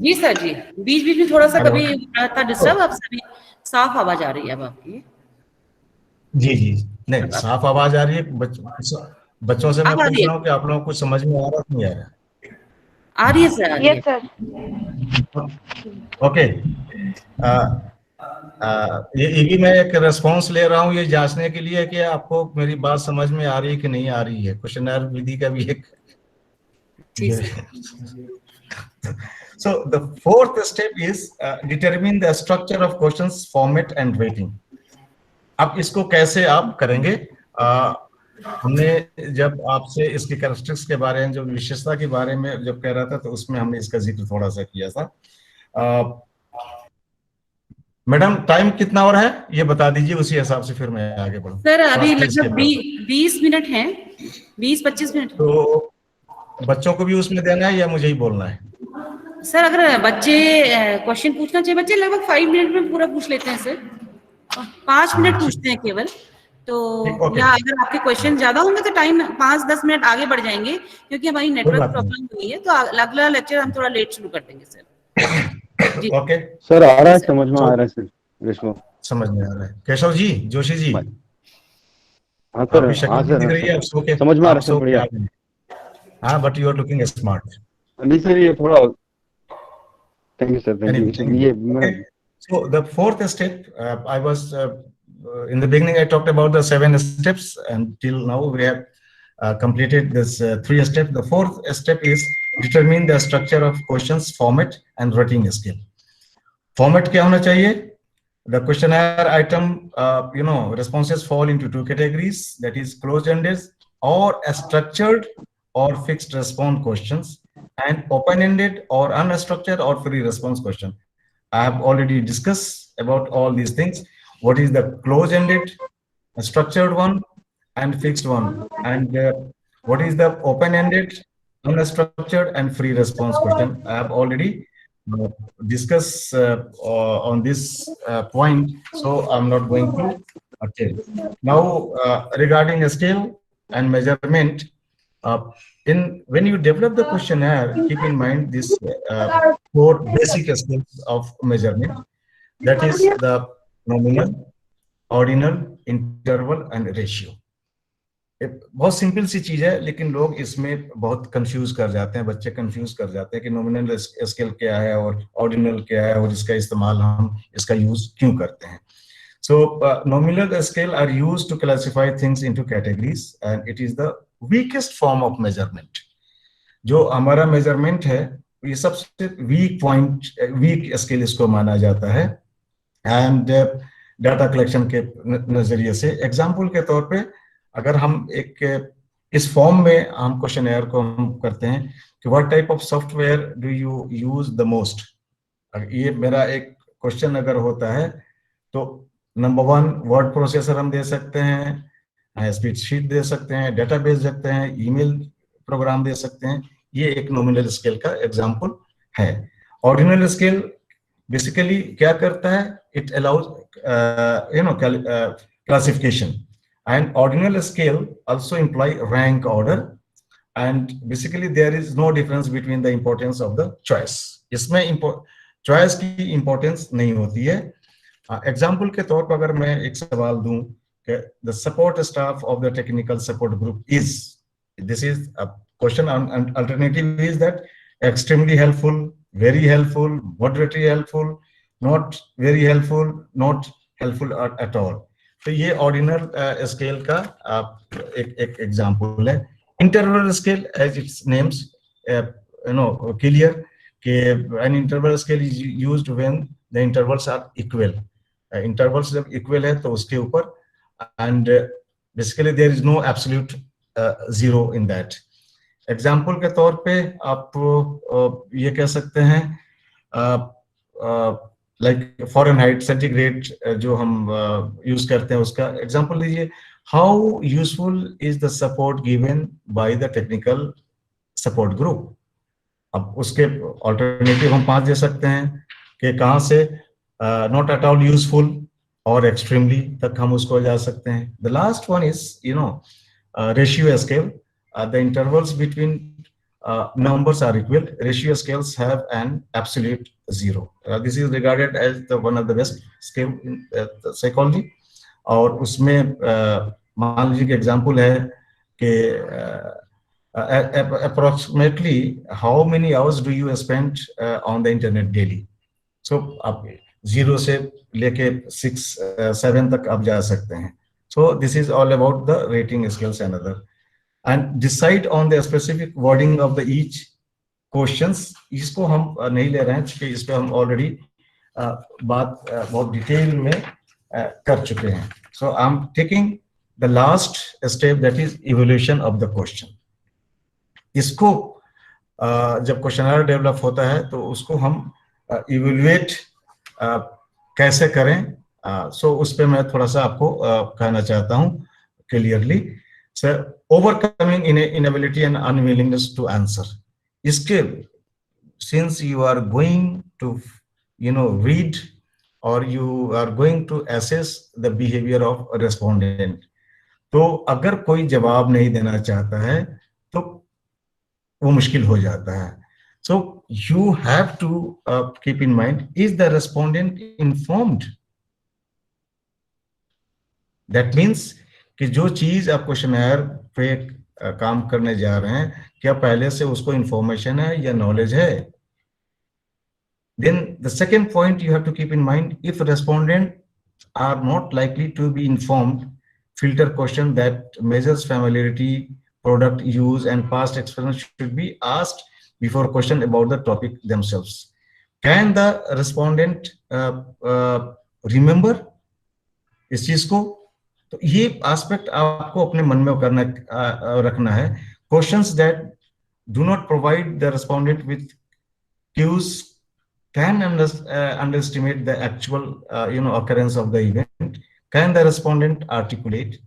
Speaker 3: जी सर जी, बीच बीच में थोड़ा सा कभी था डिस्टर्ब, अब सभी साफ आवाज आ रही है अब आपकी।
Speaker 2: जी जी, नहीं साफ आवाज आ रही है। बच्चों से मैं पूछ रहा हूँ कि आप लोगों को समझ में आ रहा है नहीं आ रहा?
Speaker 3: आ रही है सर।
Speaker 4: Yes sir.
Speaker 2: ओके, ये भी मैं एक रेस्पॉन्स ले रहा हूँ ये जांचने के लिए कि आपको मेरी बात समझ में आ रही है कि नहीं आ रही है। क्वेश्चनर विधि का भी एक। So the fourth step is determine the structure of questions, format and rating। अब इसको कैसे आप करेंगे? हमने जब आपसे इसकी कैरेक्टरिस्टिक्स के बारे में, जो विशेषता के बारे में जब कह रहा था, तो उसमें हमने इसका जिक्र थोड़ा सा किया था। मैडम टाइम कितना और है ये बता दीजिए, उसी हिसाब से फिर मैं आगे बढ़ूं।
Speaker 3: सर अभी लगभग 20 मिनट हैं, 20-25 मिनट।
Speaker 2: तो बच्चों को भी उसमें देना है या मुझे ही बोलना है?
Speaker 3: सर अगर बच्चे क्वेश्चन पूछना चाहिए, बच्चे लगभग 5 मिनट में पूरा पूछ लेते हैं सर, 5 मिनट पूछते हैं केवल। तो या अगर आपके क्वेश्चन ज्यादा होंगे तो टाइम 5-10 मिनट आगे बढ़ जाएंगे, क्योंकि हमारी नेटवर्क प्रॉब्लम हुई है, तो अगला लेक्चर हम थोड़ा लेट शुरू कर देंगे सर।
Speaker 2: ओके
Speaker 6: सर, आ रहा है, समझ में आ रहा है सर, विष्णु
Speaker 2: समझ में आ रहा है। केशव जी, जोशी जी,
Speaker 6: हाँ सर, हाँ सर, समझ में आ रहा है सर, बढ़िया।
Speaker 2: हाँ, but you are looking smart.
Speaker 6: नहीं सर, ये थोड़ा, thank you sir, thank you. ये
Speaker 2: So the fourth step, I was in the beginning I talked about the 7 steps, and till now we have completed this 3 steps. The fourth step is determine the structure of questions, format and writing skill। Format क्या होना चाहिए? The questionnaire item, responses fall into 2 categories, that is closed-ended or structured or fixed response questions, and open-ended or unstructured or free response question। I have already discussed about all these things. What is the closed-ended, structured one, and fixed one, and what is the open-ended, unstructured, and free response question? I have already discussed on this point, so I'm not going to. Okay. Now regarding scale and measurement, When you develop the questionnaire, keep in mind this 4 basic skills of measurement. That is the nominal, ordinal, interval and ratio. बहुत सिंपल सी चीज है, लेकिन लोग इसमें बहुत कंफ्यूज कर जाते हैं, बच्चे कंफ्यूज कर जाते हैं कि नॉमिनल स्केल क्या है और ऑर्डिनल क्या है और इसका इस्तेमाल हम इसका यूज क्यों करते हैं. So nominal scale are used to classify things into categories and it is the weakest form of measurement. जो हमारा मेजरमेंट है ये सबसे वीक स्केल इसको माना जाता है. एंड डाटा कलेक्शन के नजरिए से एग्जाम्पल के तौर पे अगर हम इस फॉर्म में हम क्वेश्चनएयर को हम करते हैं कि what type of software do you use the most. ये मेरा एक क्वेश्चन अगर होता है तो नंबर 1 वर्ड प्रोसेसर हम दे सकते हैं, स्प्रेडशीट दे सकते हैं, डेटाबेस दे सकते हैं, ईमेल प्रोग्राम दे सकते हैं. ये एक नॉमिनल स्केल का एग्जांपल है. ऑर्डिनल स्केल बेसिकली क्या करता है, it allows classification and ordinal scale also imply rank order and basically there is no difference between the importance of the choice. इसमें choice की importance नहीं होती है. एग्जाम्पल के तौर पर अगर मैं एक सवाल दूं कि the support staff of the technical support group is, this is a question, alternative is that extremely helpful, very helpful, moderately helpful, not very helpful, not helpful at all. तो ये ऑर्डिनल स्केल का एक एग्जांपल है. Interval scale as its names clear कि an interval scale is used when the intervals are equal. Intervals जब इक्वल है तो उसके ऊपर and basically there is no absolute zero in that. Example के तौर पे आप ये कह सकते हैं लाइक फॉरेनहाइट सेंटीग्रेड जो हम यूज करते हैं उसका एग्जांपल लीजिए. How useful is the support given by the technical support group. अब उसके ऑल्टरनेटिव हम 5 दे सकते हैं कि कहाँ से नॉट एट ऑल यूजफुल और एक्सट्रीमली तक हम उसको जा सकते हैं. The last one is ratio scale. The intervals between numbers are equal. Ratio scales have an absolute zero. This is regarded as the one of the best scale in psychology. और उसमें मान लीजिए कि एग्जाम्पल है कि approximately how many hours do you spend on the internet daily. So आप 0 से लेके 6, 7 तक आप जा सकते हैं. So this is all about the rating scales and other. And decide on the specific wording of the each questions. इसको हम नहीं ले रहे हैं क्योंकि इस पे हम ऑलरेडी बात बहुत डिटेल में कर चुके हैं. So I'm taking the last step, that is evaluation of the question. इसको जब क्वेश्चनर डेवलप होता है तो उसको हम इवेल्युएट कैसे करें. So उस पे मैं थोड़ा सा आपको कहना चाहता हूँ clearly. So overcoming inability and unwillingness to answer. इसके since you are going to read or you are going to assess the behavior of a respondent. तो अगर कोई जवाब नहीं देना चाहता है तो वो मुश्किल हो जाता है. So you have to keep in mind, is the respondent informed? That means कि जो चीज आप क्वेश्चनएयर पे काम करने जा रहे हैं क्या पहले से उसको इंफॉर्मेशन है या नॉलेज है. Then the second point you have to keep in mind, if respondents are not likely to be informed, filter question that measures familiarity, product use and past experience should be asked before question about the topic themselves. Can the respondent remember इस चीज को. तो ये एस्पेक्ट आपको अपने मन में करना रखना है. Questions that do not provide the respondent with cues can underestimate the actual occurrence of the event. Can the respondent articulate,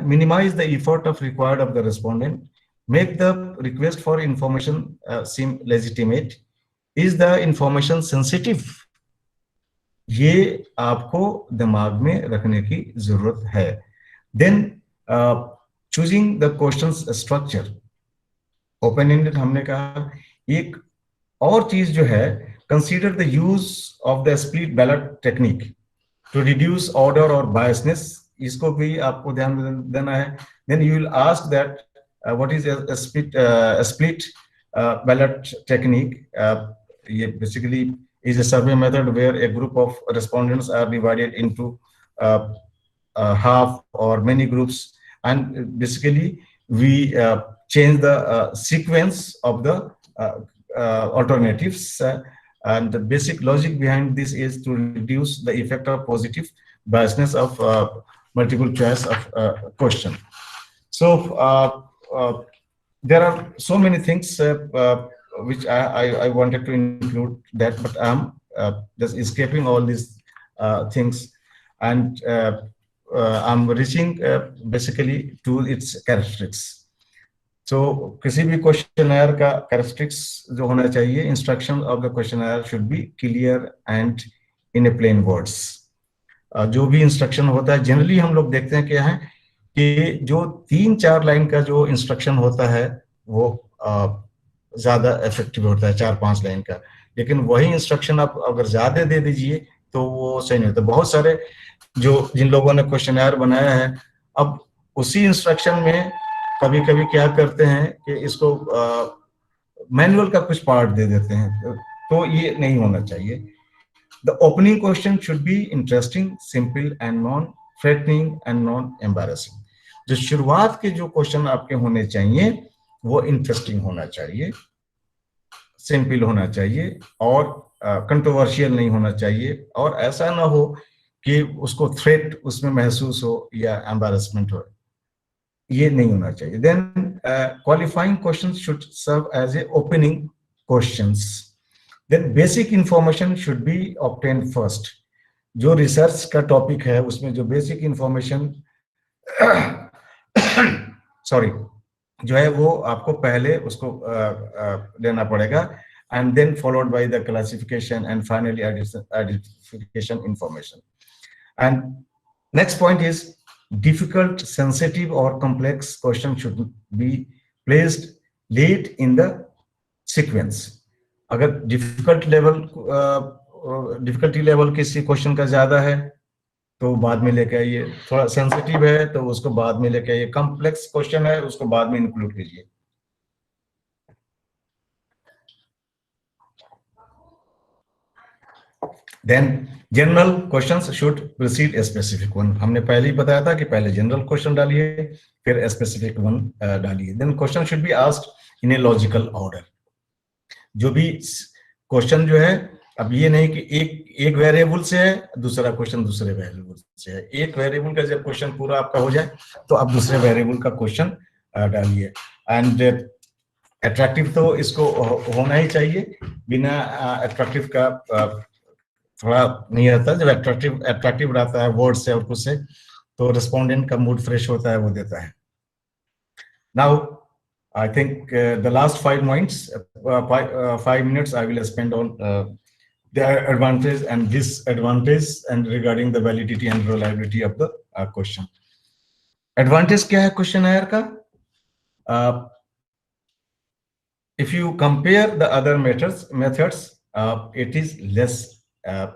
Speaker 2: minimize the effort of required of the respondent, make the request for information seem legitimate, is the information sensitive. ये आपको दिमाग में रखने की जरूरत है. Then choosing the question structure. Open ended हमने कहा। एक और चीज जो है, consider the use of the split ballot technique to reduce order और बायसनेस, इसको भी आपको ध्यान देना है। Then you will ask that what is split ballot technique. ये बेसिकली is a survey method where a group of respondents are divided into half or many groups, and basically we change the sequence of the alternatives, and the basic logic behind this is to reduce the effect of positive biasness of multiple choice of question. So there are so many things which I wanted to include that, but I'm just escaping all these things, and I'm reaching basically to its characteristics. So किसी भी क्वेश्चनर का characteristics जो होना चाहिए, instruction of the questionnaire should be clear and in a plain words. जो भी इंस्ट्रक्शन होता है, जनरली हम लोग देखते हैं क्या है कि जो 3-4 लाइन का जो इंस्ट्रक्शन होता है वो ज्यादा इफेक्टिव होता है 4-5 लाइन का, लेकिन वही इंस्ट्रक्शन आप अगर ज्यादा दे दीजिए तो वो सही नहीं होता। बहुत सारे जिन लोगों ने क्वेश्चनर बनाया है, अब उसी इंस्ट्रक्शन में कभी कभी क्या करते हैं कि इसको मैनुअल का कुछ पार्ट दे देते हैं, तो ये नहीं होना चाहिए। The opening question should be interesting, simple and non threatening and non embarrassing. जो शुरुआत के जो क्वेश्चन आपके होने चाहिए वो इंटरेस्टिंग होना चाहिए, सिंपल होना चाहिए और कंट्रोवर्शियल नहीं होना चाहिए, और ऐसा ना हो कि उसको थ्रेट उसमें महसूस हो या एम्बैरेसमेंट हो, ये नहीं होना चाहिए। Then qualifying questions should serve as a opening questions. Then basic information should be obtained first. जो रिसर्च का टॉपिक है उसमें जो बेसिक इंफॉर्मेशन सॉरी जो है वो आपको पहले उसको देना पड़ेगा, and then followed by the classification and finally identification information. And next point is difficult, sensitive or complex question should be placed late in the sequence. अगर difficulty level किसी क्वेश्चन का ज्यादा है तो बाद में लेके आइए, थोड़ा सेंसिटिव है तो उसको बाद में लेके आइए, कॉम्प्लेक्स क्वेश्चन है उसको बाद में इंक्लूड कीजिए। Then general questions should precede a specific one. हमने पहले ही बताया था कि पहले जनरल क्वेश्चन डालिए फिर स्पेसिफिक वन डालिए। Then question should be asked in a logical order. जो भी क्वेश्चन जो है, अब ये नहीं कि एक वेरिएबल से है दूसरा क्वेश्चन दूसरे वेरिएबल से है, एक वेरिएबल का जब क्वेश्चन पूरा आपका हो जाए तो आप दूसरे वेरिएबल का क्वेश्चन डालिए। एंड अट्रैक्टिव तो इसको होना ही चाहिए, बिना अट्रैक्टिव का थोड़ा नहीं रहता। जब अट्रैक्टिव रहता है वर्ड से और कुछ से, तो रेस्पोंडेंट का मूड फ्रेश होता है, वो देता है। Now I think the last 5 minutes I will spend on the advantage and disadvantage and regarding the validity and reliability of the question. Advantage क्या है क्वेश्चनर का? If you compare the other methods, it is less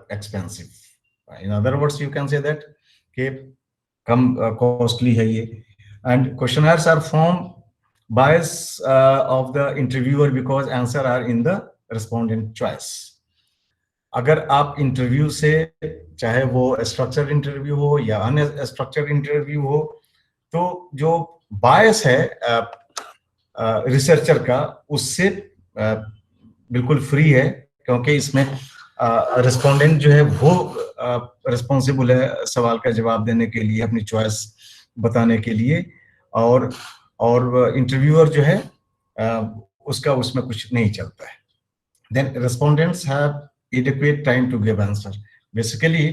Speaker 2: expensive. In other words, you can say that कि कम costly है ये, and questionnaires are formed bias of the interviewer because answer are in the respondent choice. अगर आप इंटरव्यू से, चाहे वो स्ट्रक्चर्ड इंटरव्यू हो या अनस्ट्रक्चर्ड इंटरव्यू हो, तो जो बायस है रिसर्चर का उससे बिल्कुल फ्री है, क्योंकि इसमें रिस्पोंडेंट जो है वो रिस्पॉन्सिबल है सवाल का जवाब देने के लिए, अपनी चॉइस बताने के लिए, और इंटरव्यूअर जो है उसका उसमें कुछ नहीं चलता है। Then respondents have adequate time to give answer. Basically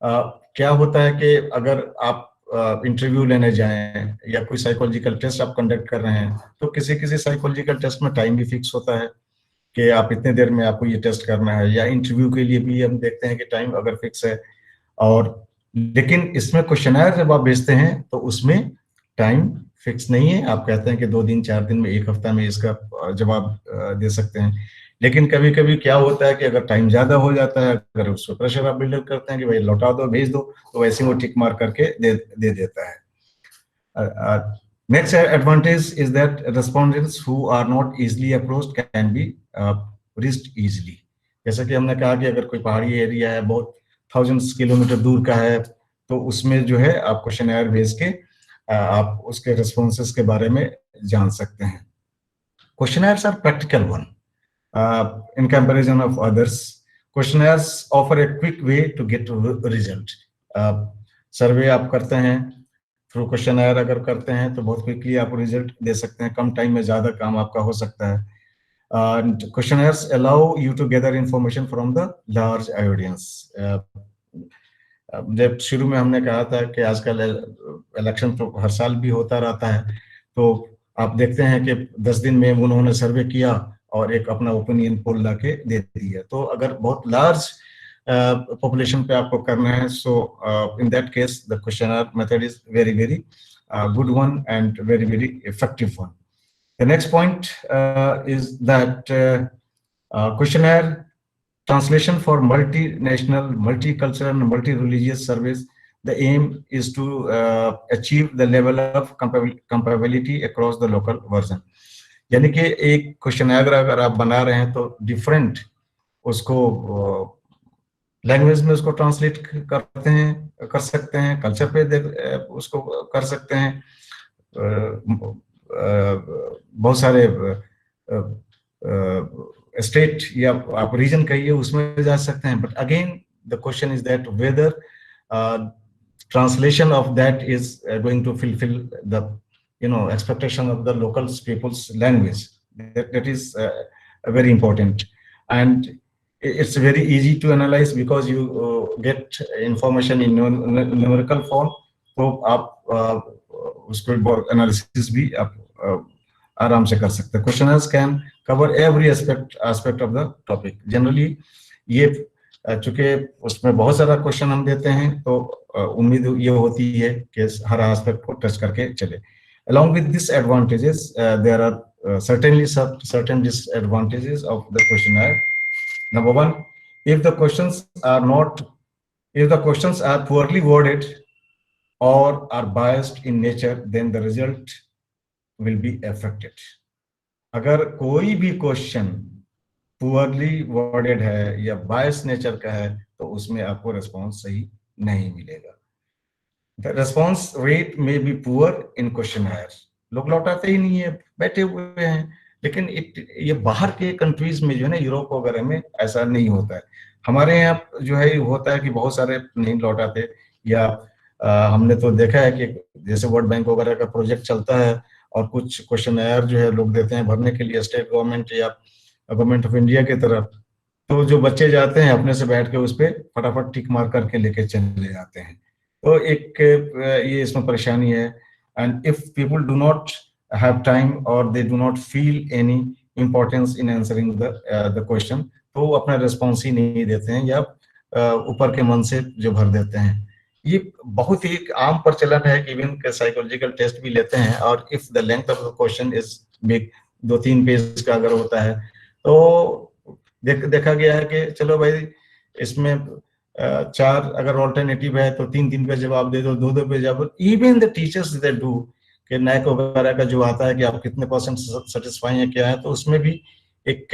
Speaker 2: क्या होता है कि अगर आप इंटरव्यू लेने जाएं या कोई साइकोलॉजिकल टेस्ट आप कंडक्ट कर रहे हैं, तो किसी साइकोलॉजिकल टेस्ट में टाइम भी फिक्स होता है कि आप इतने देर में आपको ये टेस्ट करना है, या इंटरव्यू के लिए भी हम देखते हैं कि टाइम अगर फिक्स है। और लेकिन इसमें क्वेश्चनर जब आप भेजते हैं तो उसमें टाइम फिक्स नहीं है। आप कहते हैं कि 2 दिन 4 दिन में, 1 हफ्ता में इसका जवाब दे सकते हैं, लेकिन कभी कभी क्या होता है कि अगर टाइम ज्यादा हो जाता है, अगर उसको प्रेशर आप बिल्डअप करते हैं कि भाई लौटा दो, भेज दो, तो वैसे वो टिक मार करके दे देता है। Next advantage is that respondents who are not easily approached can be reached easily. जैसा कि हमने कहा कि अगर कोई पहाड़ी एरिया है, बहुत थाउजेंड्स किलोमीटर दूर का है, तो उसमें जो है आप क्वेश्चनर भेज के आप उसके रिस्पॉन्सेस के बारे में जान सकते हैं। Questionnaires are practical one in comparison of others. Questionnaires offer a quick way to get result. सर्वे आप करते हैं थ्रू क्वेश्चनर, अगर करते हैं तो बहुत क्विकली आप रिजल्ट दे सकते हैं, कम टाइम में ज्यादा काम आपका हो सकता है। Questionnaires allow you to gather information from the large audience. जब शुरू में हमने कहा था कि आजकल इलेक्शन तो हर साल भी होता रहता है, तो आप देखते हैं कि 10 दिन में उन्होंने सर्वे किया और एक अपना ओपिनियन पोल लाके दे दिया। तो अगर बहुत लार्ज पॉपुलेशन पे आपको करना है, so in that case the questionnaire method is very very good one and very very effective one. The next point is that questionnaire translation for multinational, multicultural and multi-religious surveys, the aim is to achieve the level of comparability across the local version. यानी कि एक क्वेश्चनर अगर आप बना रहे हैं तो डिफरेंट उसको लैंग्वेज में उसको ट्रांसलेट करते हैं, कर सकते हैं, कल्चर पे उसको कर सकते हैं, बहुत सारे स्टेट या आप रीजन कहिए उसमें जा सकते हैं। But again the question is that whether translation of that is going to fulfill the expectation of the local people's language. That is very important, and it's very easy to analyze because you get information in numerical form. तो आप उसको analysis भी आप आराम से कर सकते हैं। Questionnaires can cover every aspect of the topic. Generally ये चूंकि उसमें बहुत सारा क्वेश्चन हम देते हैं, तो उम्मीद ये होती है कि हर एस्पेक्ट को टच करके चले। Along with these advantages, there are certainly certain disadvantages of the questionnaire. Number one, if the questions are poorly worded or are biased in nature, then the result will be affected. अगर कोई भी क्वेश्चन पुअरली वर्डेड है या बायस नेचर का है, तो उसमें आपको रिस्पॉन्स सही नहीं मिलेगा। The response rate may be poor in questionnaire. लोग लौटाते ही नहीं है, बैठे हुए हैं। लेकिन ये बाहर के कंट्रीज में जो है ना, यूरोप वगैरह में ऐसा नहीं होता है। हमारे यहाँ जो है होता है कि बहुत सारे नहीं लौटाते, या हमने तो देखा है कि जैसे वर्ल्ड बैंक वगैरह का प्रोजेक्ट चलता है और कुछ क्वेश्चनर जो है लोग देते हैं भरने के लिए स्टेट गवर्नमेंट या गवर्नमेंट ऑफ इंडिया की तरफ, तो जो बच्चे जाते हैं अपने से बैठ के उस पर फटाफट टिक मार करके लेके चले जाते हैं। तो एक ये इसमें परेशानी है। And if people do not have time और they do not feel any importance in answering the question, तो वो अपना रिस्पॉन्स ही नहीं देते हैं या ऊपर के मन से जो भर देते हैं। ये बहुत ही आम प्रचलन है कि इवन साइकोलॉजिकल टेस्ट भी लेते हैं, और if the length of the question is big, 2-3 page का अगर होता है, तो देखा गया है कि चलो भाई इसमें 4 अगर ऑल्टरनेटिव है तो 3-3 पे जवाब दे दो, 2-2 पे जवाब। Even the teachers they do कि नैक वगैरह का जो आता है कि आप कितने % सेटिस्फाई है क्या है, तो उसमें भी एक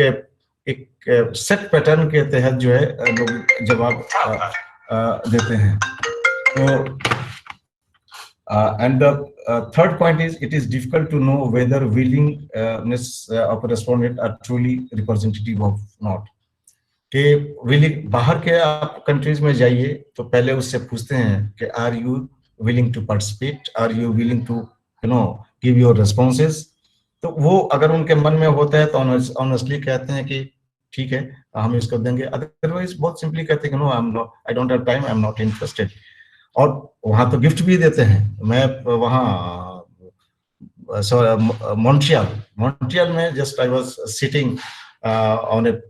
Speaker 2: सेट पैटर्न के तहत जो है लोग जवाब देते हैं। तो and the third point is it is difficult to know whether willingness of a respondent are truly representative of not. कि willing, बाहर के आप कंट्रीज में जाइए तो पहले उससे पूछते हैं कि are you willing to participate, are you willing to give your responses. तो वो अगर उनके मन में होता है तो ऑनेस्टली कहते हैं कि ठीक है हम इसको देंगे, अदरवाइज बहुत सिंपली कहते हैं कि no I don't have time, I am not interested. और वहां तो गिफ्ट भी देते हैं। मैं वहाँ मॉन्ट्रियल में just I was sitting on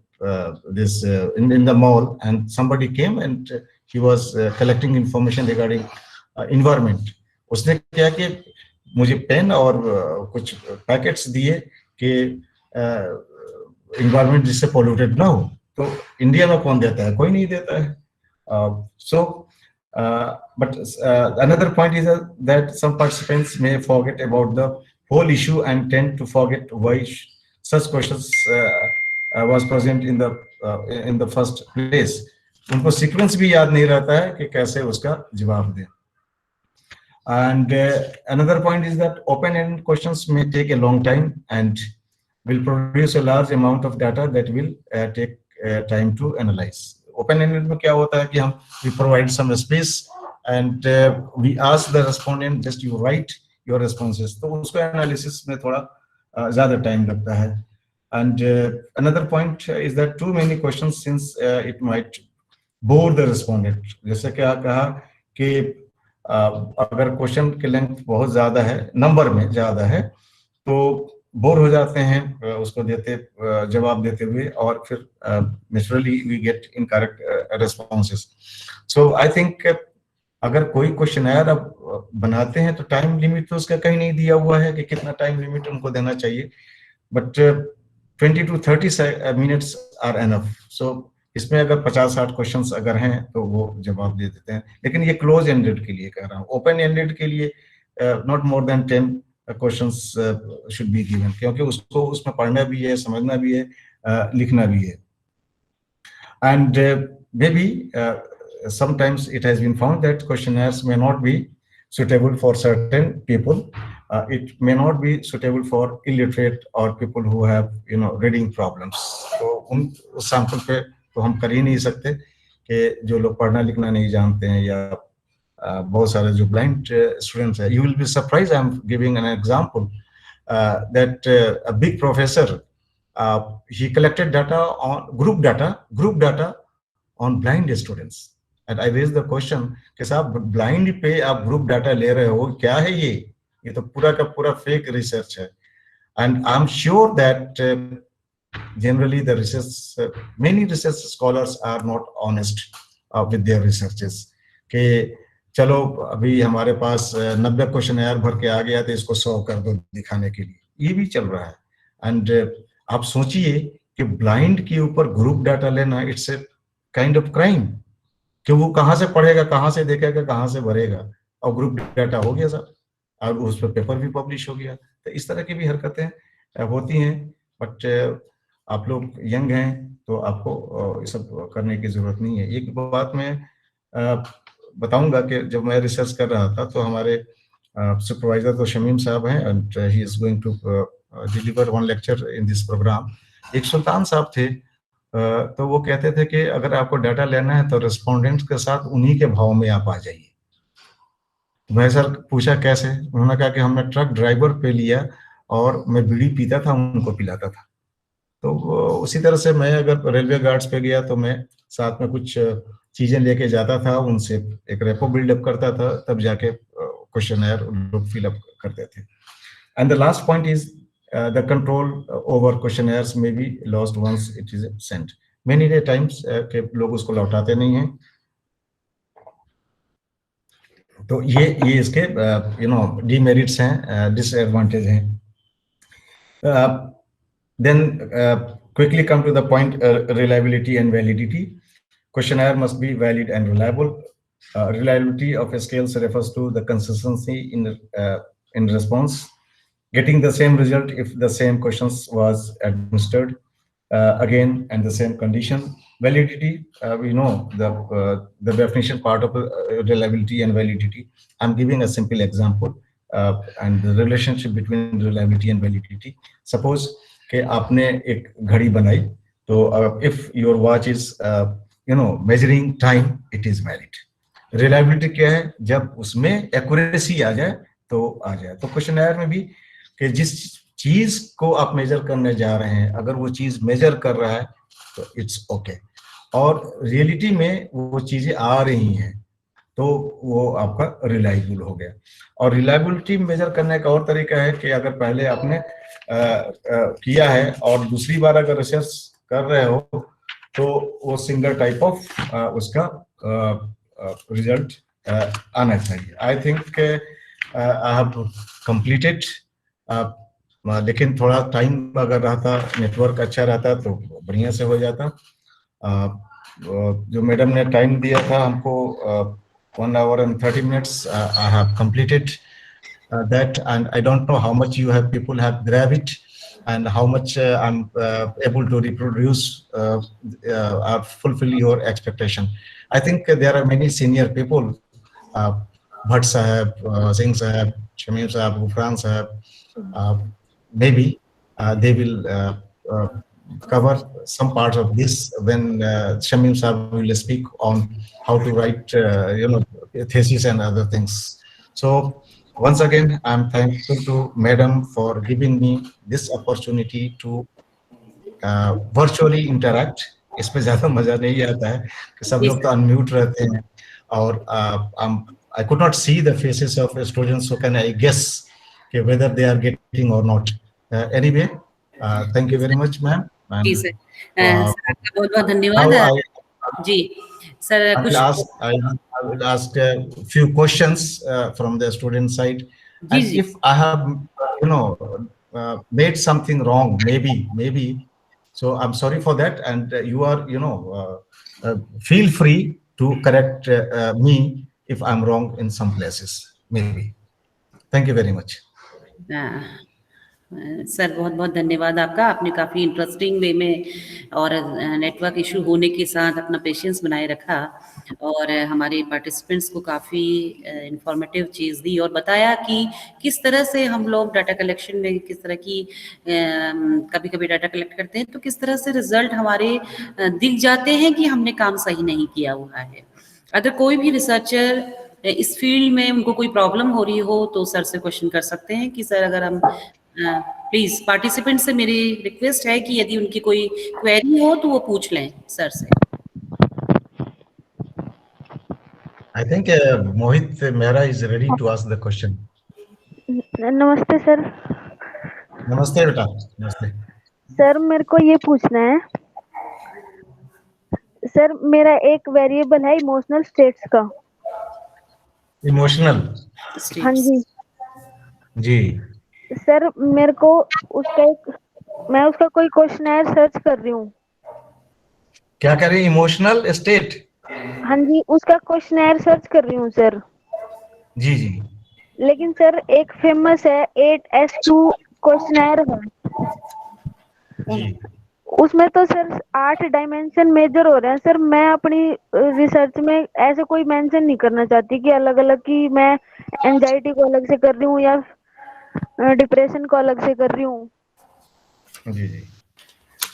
Speaker 2: this in the mall, and somebody came and he was collecting information regarding environment. उसने क्या कि मुझे पेन और कुछ पैकेट्स दिए कि इन्वायरमेंट जिससे पोल्यूटेड ना हो, तो इंडिया में कौन देता है? कोई नहीं देता है. But another point is that some participants may forget about the whole issue and tend to forget why such questions was present in the first place. उनको सीक्वेंस भी याद नहीं रहता है कि कैसे उसका जवाब दें. And another point is that open-ended questions may take a long time and will produce a large amount of data that will take time to analyze. Open-ended में क्या होता है कि हम we provide some space and we ask the respondent just you write your responses. तो उसको analysis में थोड़ा ज़्यादा time लगता है. And another point is that too many questions since it might bore the respondent. जैसे क्या कहा कि अगर क्वेश्चन की लेंथ बहुत ज्यादा है, नंबर में ज्यादा है, तो बोर हो जाते हैं उसको जवाब देते हुए, और फिर naturally we get incorrect responses. So I think अगर कोई क्वेश्चनर अब बनाते हैं तो टाइम लिमिट तो उसका कहीं नहीं दिया हुआ है कि कितना टाइम लिमिट उनको देना चाहिए, but 20 to 30 minutes are enough. So इसमें अगर 50-60 क्वेश्चंस अगर हैं तो वो जवाब दे देते हैं. लेकिन ये क्लोज एंडेड के लिए कह रहा हूँ. ओपन एंडेड के लिए not more than 10 questions should be given, क्योंकि उसको उसमें पढ़ना भी है, समझना भी है, लिखना भी है. And may be sometimes it has been found that questionnaires may not be suitable for certain people. It may not be suitable for illiterate or people who have reading problems. तो उस सैंपल पे तो हम कर ही नहीं सकते कि जो लोग पढ़ना लिखना नहीं जानते हैं, या बहुत सारे जो ब्लाइंड स्टूडेंट्स हैं. You will be surprised. I'm giving an example that a big professor he collected data on group data on blind students. And I raised the question कि साहब ब्लाइंड पे आप ग्रुप डाटा ले रहे हो, क्या है ये तो पूरा का पूरा फेक रिसर्च है. And I'm sure that generally the research, many research scholars are not honest with their researches. कि चलो अभी हमारे पास 90 क्वेश्चनर भर के आ गया तो इसको 100 कर दो दिखाने के लिए, ये भी चल रहा है. एंड आप सोचिए कि ब्लाइंड के ऊपर ग्रुप डाटा लेना, it's a kind of crime. कि वो कहाँ से पढ़ेगा, कहाँ से देखेगा, कहाँ से भरेगा, और ग्रुप डाटा हो गया सर, और उस पर पेपर भी पब्लिश हो गया. तो इस तरह की भी हरकतें होती हैं. बट आप लोग यंग हैं तो आपको ये सब करने की जरूरत नहीं है. एक बात मैं बताऊंगा कि जब मैं रिसर्च कर रहा था तो हमारे सुपरवाइजर तो शमीम साहब हैं, and he is going to deliver one lecture in this program. एक सुल्तान साहब थे, तो वो कहते थे कि अगर आपको डाटा लेना है तो रेस्पोंडेंट्स के साथ उन्हीं के भाव में आप आ जाइए. मैं सर पूछा कैसे? उन्होंने कहा कि हमने ट्रक ड्राइवर पे लिया और मैं बीड़ी पीता था, उनको पिलाता था. तो उसी तरह से मैं अगर रेलवे गार्ड्स पे गया तो मैं साथ में कुछ चीजें लेके जाता था, उनसे एक रेपो बिल्डअप करता था, तब जाके क्वेश्चनर लोग फिलअप करते थे. And the last point is the control over questionnaires may be lost once it is sent. Many times के लोग उसको लौटाते नहीं हैं. तो ये इसके demerits हैं, disadvantage हैं. Then quickly come to the point, reliability and validity. Questionnaire must be valid and reliable. Reliability of a scales refers to the consistency in response, getting the same result if the same questions was administered again and the same condition. Validity, we know the definition part of reliability and validity. I'm giving a simple example and the relationship between reliability and validity. Suppose कि आपने एक घड़ी बनाई, तो if your watch is measuring time, it is valid. Reliability क्या है? जब उसमें accuracy आ जाए तो आ जाए. तो क्वेश्चनर में भी कि जिस चीज को आप मेजर करने जा रहे हैं, अगर वो चीज मेजर कर रहा है तो इट्स ओके, और रियलिटी में वो चीजें आ रही हैं तो वो आपका रिलायबल हो गया. और रिलायबिलिटी मेजर करने का और तरीका है कि अगर पहले आपने किया है और दूसरी बार अगर रिसर्च कर रहे हो तो वो सिंगल टाइप ऑफ उसका रिजल्ट आना चाहिए. I think I have completed. लेकिन थोड़ा टाइम अगर रहता, नेटवर्क अच्छा रहता तो बढ़िया से हो जाता। जो मैडम ने टाइम दिया था हमको 1 hour and 30 minutes, I have completed that, and I don't know how much people have grabbed it, and how much I'm able to reproduce or fulfill your expectation. I think there are many senior people, Bhatt Sahab, Singh Sahab, Shamim Sahab, Gufran Sahab, maybe they will cover some parts of this when Shamim Sahab will speak on how to write, thesis and other things. So once again, I'm thankful to Madam for giving me this opportunity to virtually interact. इसमें ज्यादा मजा नहीं आता है कि सब लोग तो अनम्यूट रहते हैं, और I could not see the faces of students, so can I guess whether they are getting or not. Anyway, thank you very much, ma'am.
Speaker 3: जी सर, आपका बहुत बहुत धन्यवाद। जी sir,
Speaker 2: I will ask a few questions from the student side, and if I have made something wrong, maybe, so I'm sorry for that, and you are feel free to correct me if I'm wrong in some places, maybe. Thank you very much.
Speaker 3: Sir बहुत बहुत धन्यवाद आपका। आपने काफ़ी इंटरेस्टिंग वे में और नेटवर्क इशू होने के साथ अपना पेशेंस बनाए रखा, और हमारे पार्टिसिपेंट्स को काफ़ी इंफॉर्मेटिव चीज़ दी, और बताया कि किस तरह से हम लोग डाटा कलेक्शन में किस तरह की कभी कभी डाटा कलेक्ट करते हैं तो किस तरह से रिजल्ट हमारे दिख जाते हैं कि हमने काम सही नहीं किया हुआ है। अगर कोई भी रिसर्चर इस फील्ड में उनको कोई प्रॉब्लम हो रही हो तो सर से क्वेश्चन कर सकते हैं कि सर अगर हम प्लीज पार्टिसिपेंट से मेरी रिक्वेस्ट है कि यदि उनकी कोई क्वेरी हो तो वो पूछ लें सर से।
Speaker 2: I think Mohit Mehra is ready to ask the question.
Speaker 4: नमस्ते सर।
Speaker 2: नमस्ते बेटा, नमस्ते।
Speaker 4: सर मेरे को ये पूछना है सर, मेरा एक वेरिएबल है इमोशनल स्टेट्स का।
Speaker 2: इमोशनल?
Speaker 4: हाँ जी
Speaker 2: जी
Speaker 4: सर, मेरे को मैं उसका कोई क्वेश्चनर सर्च कर रही हूँ।
Speaker 2: क्या कर रही? Emotional state?
Speaker 4: हाँ जी, उसका क्वेश्चनर सर्च कर रही हूँ सर।
Speaker 2: जी।
Speaker 4: लेकिन सर एक फेमस है 8S2 क्वेश्चनर है
Speaker 2: जी,
Speaker 4: उसमें तो सर 8 डायमेंशन मेजर हो रहे हैं। सर मैं अपनी रिसर्च में ऐसे कोई मेंशन नहीं करना चाहती कि अलग अलग की मैं एंजाइटी को अलग से कर रही हूँ या डिप्रेशन को अलग से कर रही हूँ।
Speaker 2: जी।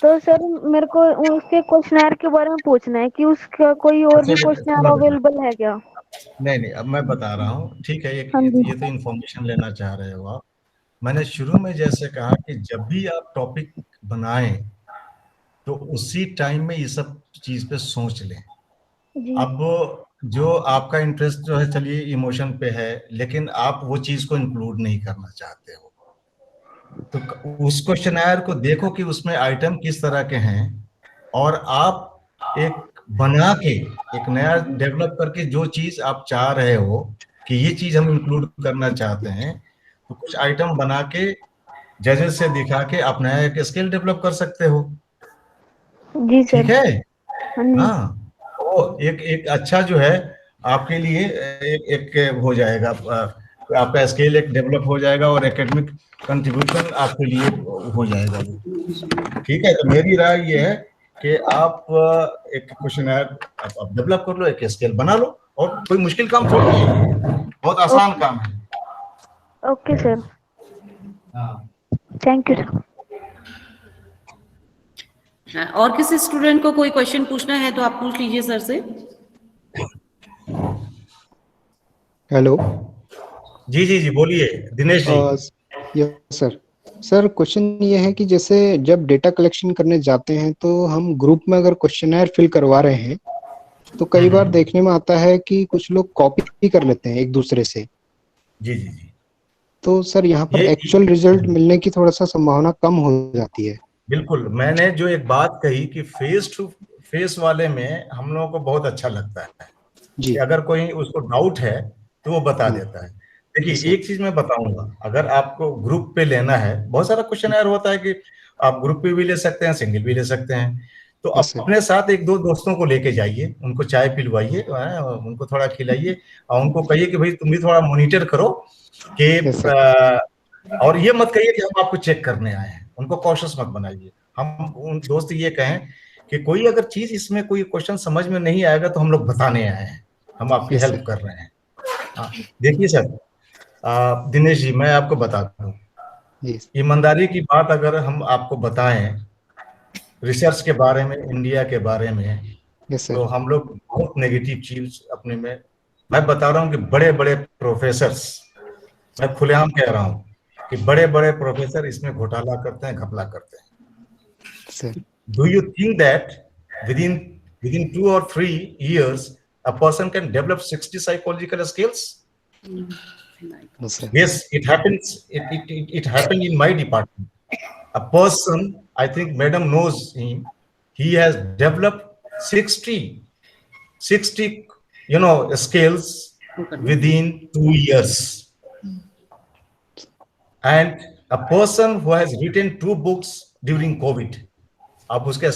Speaker 4: तो सर मेरे को उसके क्वेश्चनर के बारे में पूछना है कि उसका कोई और भी क्वेश्चनर अवेलेबल है क्या?
Speaker 2: नहीं, अब मैं बता रहा हूँ, ठीक है। ये तो इन्फॉर्मेशन लेना चाह रहे हो आप। मैंने शुरू में जैसे कहा कि जब भी आप टॉपिक बनाएं तो उसी टाइम में ये सब चीज पे सोच लें। अब जो आपका इंटरेस्ट जो है, चलिए इमोशन पे है, लेकिन आप वो चीज को इंक्लूड नहीं करना चाहते हो, तो उस क्वेश्चनर को देखो कि उसमें आइटम किस तरह के हैं, और आप एक बना के एक नया डेवलप करके जो चीज आप चाह रहे हो कि ये चीज हम इंक्लूड करना चाहते हैं, तो कुछ आइटम बना के जजेस से दिखा के आप नया एक स्किल डेवलप कर सकते हो।
Speaker 4: जी सर।
Speaker 2: ठीक है। हाँ, वो एक अच्छा जो है आपके लिए एक हो जाएगा, आपका स्किल एक डेवलप हो जाएगा और एकेडमिक कंट्रीब्यूशन आपके लिए हो जाएगा। ठीक है, तो मेरी राय ये है कि आप एक क्वेश्चनर आप डेवलप कर लो, एक स्किल बना लो, और कोई मुश्किल काम थोड़ी है, बहुत आसान काम है।
Speaker 4: Okay sir, thank you sir.
Speaker 3: और किसी स्टूडेंट को कोई क्वेश्चन पूछना है तो आप पूछ लीजिए सर से।
Speaker 6: हेलो।
Speaker 2: जी बोलिए Dinesh ji.
Speaker 6: Yes sir, question ये है कि जैसे जब डेटा कलेक्शन करने जाते हैं तो हम ग्रुप में अगर क्वेश्चनर फिल करवा रहे हैं तो कई बार देखने में आता है कि कुछ लोग कॉपी कर लेते हैं एक दूसरे से।
Speaker 2: जी।
Speaker 6: तो सर यहाँ पर एक्चुअल रिजल्ट मिलने की थोड़ा सा संभावना कम हो जाती है।
Speaker 2: बिल्कुल, मैंने जो एक बात कही कि फेस टू फेस वाले में हम लोगों को बहुत अच्छा लगता है जी। कि अगर कोई उसको डाउट है तो वो बता देता है। देखिए एक चीज मैं बताऊंगा, अगर आपको ग्रुप पे लेना है, बहुत सारा क्वेश्चन होता है कि आप ग्रुप पे भी ले सकते हैं, सिंगल भी ले सकते हैं। तो अपने साथ एक दो दोस्तों को लेके जाइए, उनको चाय पिलवाइए, उनको थोड़ा खिलाइए और उनको कहिए कि भाई तुम भी थोड़ा मॉनिटर करो कि और ये मत कहिए कि हम आपको चेक करने आए हैं, उनको कॉशियस मत बनाइए। हम उन दोस्त ये कहें कि कोई अगर चीज इसमें कोई क्वेश्चन समझ में नहीं आएगा तो हम लोग बताने आए हैं, हम आपकी हेल्प कर रहे हैं। देखिए सर, दिनेश जी मैं आपको बताता हूँ, ईमानदारी की बात अगर हम आपको बताएं रिसर्च के बारे में, इंडिया के बारे में, तो हम लोग बहुत नेगेटिव चीज अपने में, मैं बता रहा हूँ कि बड़े बड़े प्रोफेसर्स, मैं खुलेआम कह रहा हूँ कि बड़े बड़े प्रोफेसर इसमें घोटाला करते हैं, घपला करते हैं। Do you think that within 2 or 3 years a person can develop 60 psychological skills? Yes, it happens. It happened in my department. A person, I think Madam knows him, he has developed 60 skills within 2 years. And a person who has written 2 books during COVID, आप उसके